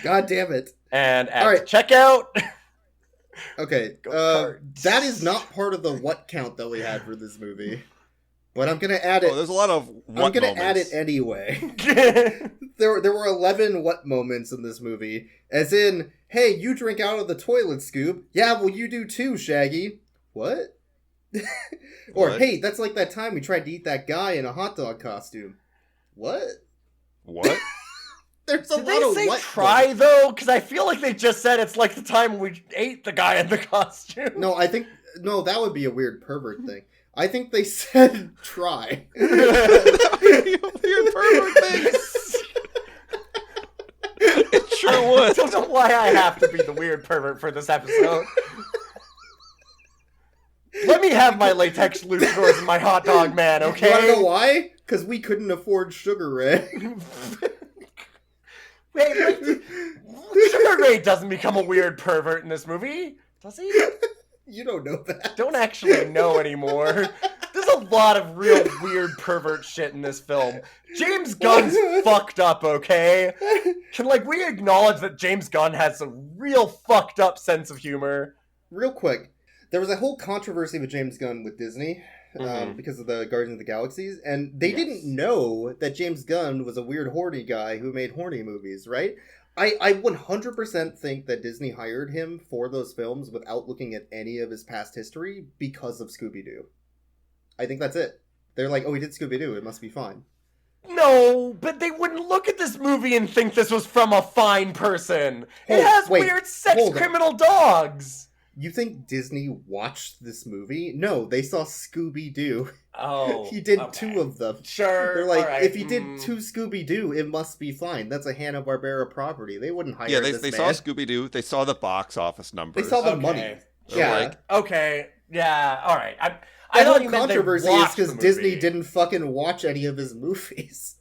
God damn it. And at checkout... Okay, that is not part of the what count that we had for this movie. But I'm gonna add it. Oh, there's a lot of what I'm gonna moments. add it anyway. There were 11 what moments in this movie. As in, hey, you drink out of the toilet, Scoob. Yeah, well, you do too, Shaggy. What? Or, hey, that's like that time we tried to eat that guy in a hot dog costume. What? What? There's a Did lot of they say what try, though? Because I feel like they just said it's like the time we ate the guy in the costume. No, that would be a weird pervert thing. I think they said try. That would be a weird pervert thing. It sure would. I don't know why I have to be the weird pervert for this episode. Let have my latex luchadors and my hot dog man, okay? You wanna know why? Because we couldn't afford Sugar Ray. Wait, Sugar Ray doesn't become a weird pervert in this movie, does he? You don't know that. Don't actually know anymore. There's a lot of real weird pervert shit in this film. James Gunn's fucked up, okay? Can, we acknowledge that James Gunn has a real fucked up sense of humor? Real quick, there was a whole controversy with James Gunn with Disney because of the Guardians of the Galaxies, and they didn't know that James Gunn was a weird horny guy who made horny movies, right? I 100% think that Disney hired him for those films without looking at any of his past history because of Scooby-Doo. I think that's it. They're like, oh, he did Scooby-Doo, it must be fine. No, but they wouldn't look at this movie and think this was from a fine person. It has weird sex criminal dogs. You think Disney watched this movie? No, they saw Scooby-Doo. Oh, he did 2 of them. Sure. They're like, right. if he did 2 Scooby-Doo, it must be fine. That's a Hanna-Barbera property. They wouldn't hire this they man. saw Scooby-Doo. They saw the box office numbers. They saw the money. Yeah. Okay. Yeah. All right. The whole controversy is because Disney didn't fucking watch any of his movies.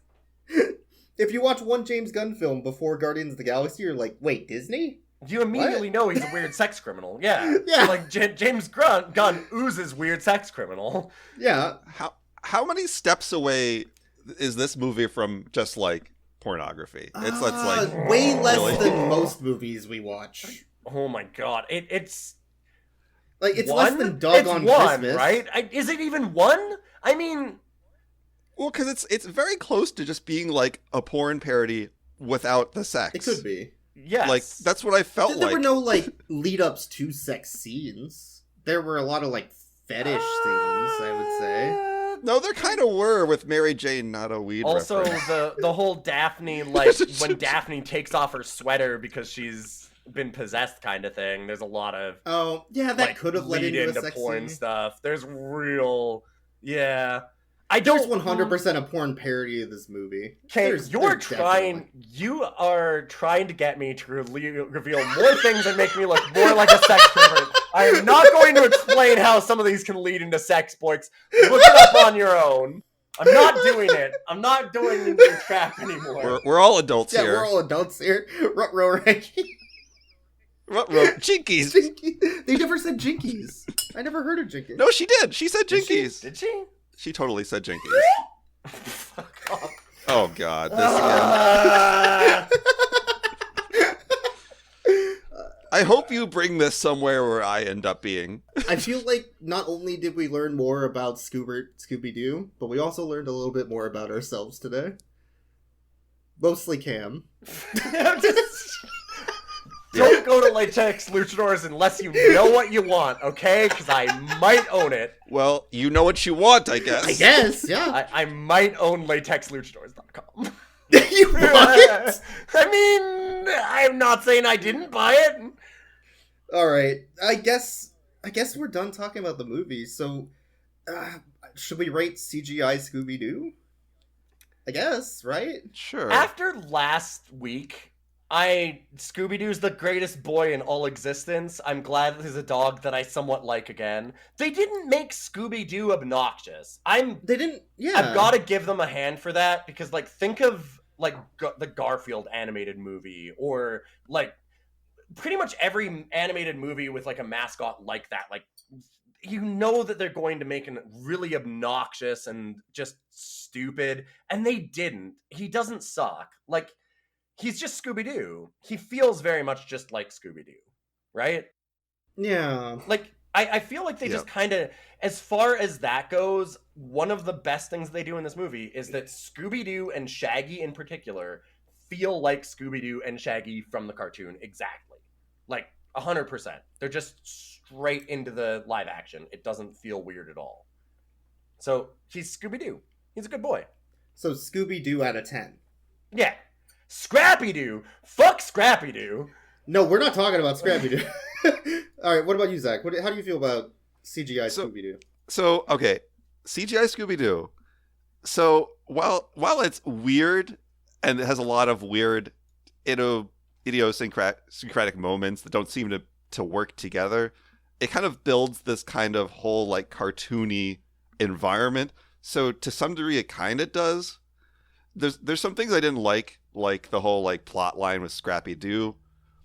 If you watch one James Gunn film before Guardians of the Galaxy, you're like, wait, Disney? You immediately know he's a weird sex criminal. Yeah. Yeah. James Gunn oozes weird sex criminal. Yeah. How many steps away is this movie from just pornography? It's way less than most movies we watch. Oh my god. It's it's one? less than Doggone it's one, Christmas. Right? Is it even one? I mean, well, because it's very close to just being a porn parody without the sex. It could be. Yes. That's what I felt There were no lead-ups to sex scenes. There were a lot of fetish scenes, I would say. No, there kind of were with Mary Jane, not a weed also, reference. the whole Daphne, when Daphne takes off her sweater because she's been possessed kind of thing. There's a lot of that could have led into a sex porn scene. stuff. There's real There's 100% a porn parody of this movie. Okay, you are trying to get me to reveal more things and make me look more like a sex pervert. I am not going to explain how some of these can lead into sex, Boyks. Look it up on your own. I'm not doing it. I'm not doing your trap anymore. We're all adults here. Yeah, we're all adults here. Ruh-roh, Reggie. Ruh-roh. Jinkies. They never said Jinkies. I never heard of Jinkies. No, she did. She said Jinkies. Did she? She totally said Jinkies. Fuck off. Oh, God. This again. I hope you bring this somewhere where I end up being. I feel like not only did we learn more about Scooby-Doo, but we also learned a little bit more about ourselves today. Mostly Cam. Don't go to Latex Luchadors unless you know what you want, okay? Because I might own it. Well, you know what you want, I guess. I guess, yeah. I might own latexluchadors.com. You bought it? I mean, I'm not saying I didn't buy it. Alright, I guess we're done talking about the movie, so should we rate CGI Scooby-Doo? I guess, right? Sure. After last week, Scooby-Doo's the greatest boy in all existence. I'm glad that he's a dog that I somewhat like again. They didn't make Scooby-Doo obnoxious. They didn't, yeah. I've got to give them a hand for that, because, think of, the Garfield animated movie, or, pretty much every animated movie with, a mascot like that. You know that they're going to make it really obnoxious and just stupid, and they didn't. He doesn't suck. He's just Scooby-Doo. He feels very much just like Scooby-Doo, right? Yeah. I feel like they just kind of, as far as that goes, one of the best things they do in this movie is that Scooby-Doo and Shaggy in particular feel like Scooby-Doo and Shaggy from the cartoon exactly. 100%. They're just straight into the live action. It doesn't feel weird at all. So, he's Scooby-Doo. He's a good boy. So, Scooby-Doo out of 10. Yeah. Scrappy-Doo. Fuck Scrappy-Doo. No, we're not talking about Scrappy-Doo. Alright, what about you, Zach? How do you feel about CGI Scooby-Doo? So, okay. CGI Scooby-Doo. So, while it's weird, and it has a lot of weird idiosyncratic moments that don't seem to work together, it kind of builds this kind of whole like cartoony environment. So to some degree, it kind of does. There's some things I didn't like the whole like plot line with Scrappy-Doo,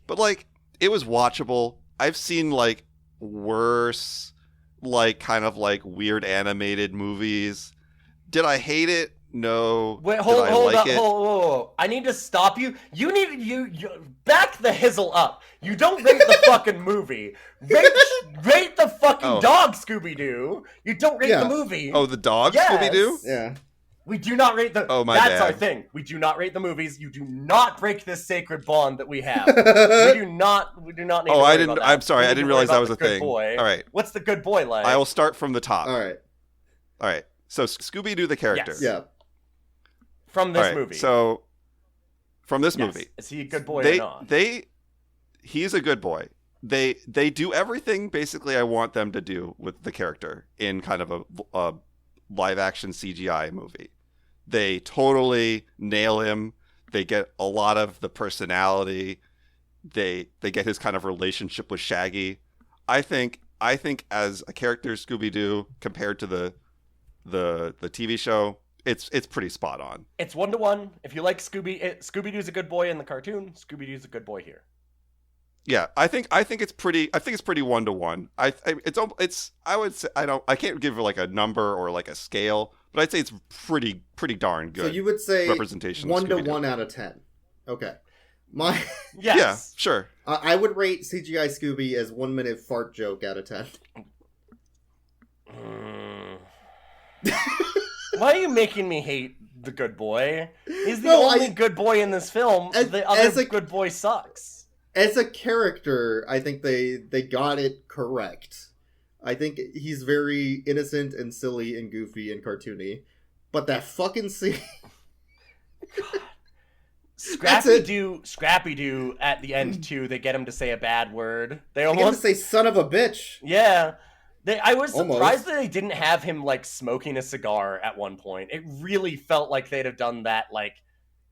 but like it was watchable. I've seen like worse, like kind of like weird animated movies. Did I hate it? No. Wait, Did hold I up, like it? hold. I need to stop you. You need you back the hizzle up. You don't rate the fucking movie. Rate the fucking dog, Scooby-Doo. You don't rate the movie. Oh, the dog, Yes. Scooby-Doo? Yeah. We do not rate the. Oh, my That's bad. our thing. We do not rate the movies. You do not break this sacred bond that we have. We do not. We do not need. Oh, to worry I didn't. about that. I'm sorry. We I need didn't to worry realize that about was the a good thing. Boy. All right. What's the good boy like? I will start from the top. All right. All right. So Scooby-Doo the character. Yes. Yeah. From this All right, movie. So from this Yes. movie, Is he a good boy or not? He's a good boy. They do everything basically I want them to do with the character in kind of a live action CGI movie. They totally nail him. They get a lot of the personality. They get his kind of relationship with Shaggy. I think as a character, Scooby-Doo compared to the TV show, it's pretty spot on. It's 1-to-1. If you like Scooby-Doo's a good boy in the cartoon. Scooby-Doo's a good boy here. Yeah, I think it's pretty 1-to-1. I would say I can't give like a number or like a scale, but I'd say it's pretty darn good. So you would say representation of 1-to-1 out of 10. Okay. My Yes. Yeah, sure. I would rate CGI Scooby as 1 minute fart joke out of 10. Why are you making me hate the good boy? He's the No, only good boy in this film. The other good boy sucks. As a character, I think they got it correct. I think he's very innocent and silly and goofy and cartoony. But that fucking scene... Scrappy-Doo at the end too, they get him to say a bad word. They I get to almost say son of a bitch. Yeah. I was surprised Almost. that they didn't have him like smoking a cigar at one point. It really felt like they'd have done that like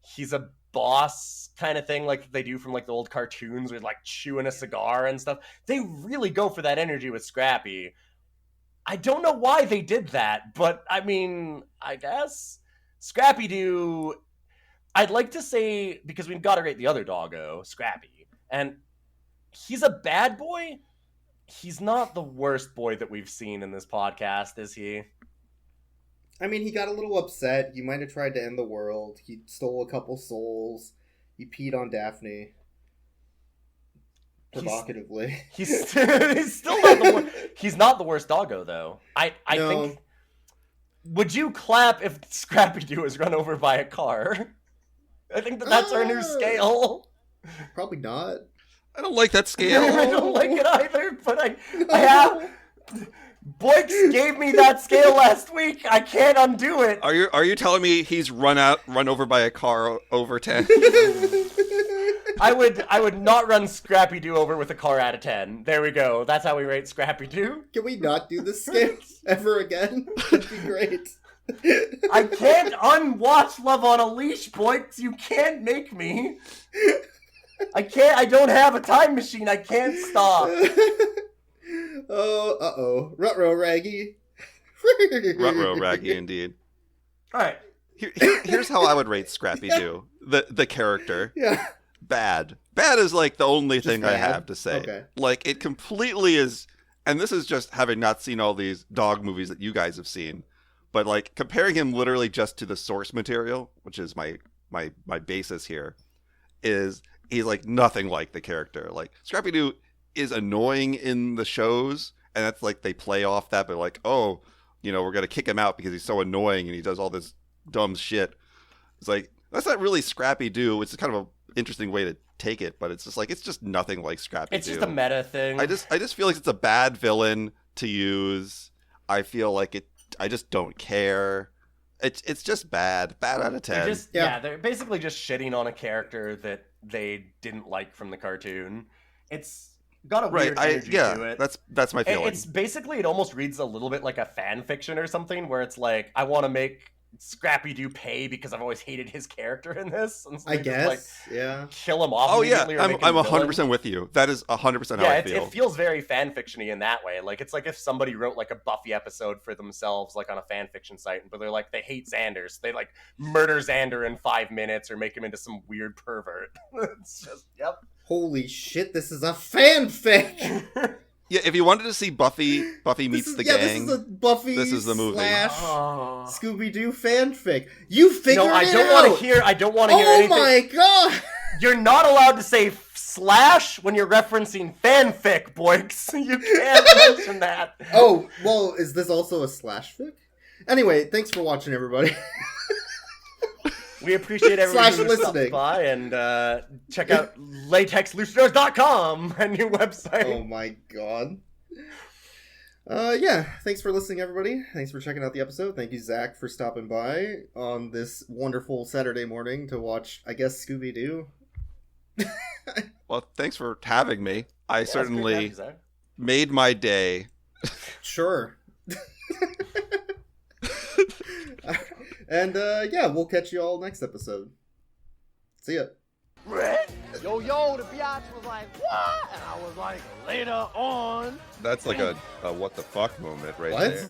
he's a boss kind of thing like they do from like the old cartoons with like chewing a cigar and stuff. They really go for that energy with Scrappy. I don't know why they did that, but I mean, I guess Scrappy-Doo, I'd like to say, because we've got to rate the other doggo, Scrappy, and he's a bad boy. He's not the worst boy that we've seen in this podcast, is he? I mean, he got a little upset. He might have tried to end the world. He stole a couple souls. He peed on Daphne. Provocatively. He's still not the worst. He's not the worst doggo, though. I No. think... Would you clap if Scrappy-Doo was run over by a car? I think that's our new scale. Probably not. I don't like that I scale. don't like it either, but I have... Boyks gave me that scale last week. I can't undo it. Are you telling me he's run over by a car over 10? I would not run Scrappy-Doo over with a car out of 10. There we go. That's how we rate Scrappy-Doo. Can we not do this scale ever again? That'd be great. I can't unwatch Love on a Leash, Boyks. You can't make me. I can't. I don't have a time machine. I can't stop. Oh, uh-oh. Ruh-roh, Raggy. Ruh-roh, Raggy, indeed. All right. Here's how I would rate Scrappy-Doo, the character. Yeah. Bad. Bad is like the only Just thing I bad? have to say. Okay. Like it completely is, and this is just having not seen all these dog movies that you guys have seen, but like comparing him literally just to the source material, which is my basis here, is he's like nothing like the character. Like Scrappy-Doo is annoying in the shows, and that's like they play off that, but like, oh, we're gonna kick him out because he's so annoying and he does all this dumb shit. It's like that's not really Scrappy-Doo. It's kind of a interesting way to take it, but it's just nothing like Scrappy-Doo. It's just a meta thing. I just feel like it's a bad villain to use. I feel like I just don't care. It's just bad out of 10. They're basically just shitting on a character that they didn't like from the cartoon. It's got a weird energy to it. That's my feeling. It's basically, it almost reads a little bit like a fan fiction or something, where it's like, I want to make Scrappy-Doo pay because I've always hated his character in this. And so I they just, like, guess, yeah. kill him off Oh yeah, immediately or I'm make him 100% with you. That is 100% how yeah, I feel. it feels very fan fiction-y in that way. Like, it's like if somebody wrote like a Buffy episode for themselves, like on a fan fiction site, but they're like, they hate Xander, so they like murder Xander in 5 minutes or make him into some weird pervert. It's just, yep. Holy shit, this is a fanfic! Yeah, if you wanted to see Buffy meets the gang, this is a Buffy this is the movie. slash Oh. Scooby-Doo fanfic. You figured No, I it don't out! want to hear. I don't want to hear Oh anything. my god! You're not allowed to say slash when you're referencing fanfic, Boyks. You can't mention that. Oh, well, is this also a slash fic? Anyway, thanks for watching, everybody. We appreciate everyone Slash who stopped listening. by and check out latexluchadors.com, a new website. Oh my god. Yeah, thanks for listening, everybody. Thanks for checking out the episode. Thank you, Zack, for stopping by on this wonderful Saturday morning to watch, I guess, Scooby-Doo. Well, thanks for having me. I Yeah, it's great to have certainly you, Zach. made my day. Sure. And, yeah, we'll catch you all next episode. See ya. Yo, the biatch was like, what? And I was like, later on. That's like a what the fuck moment right What? there.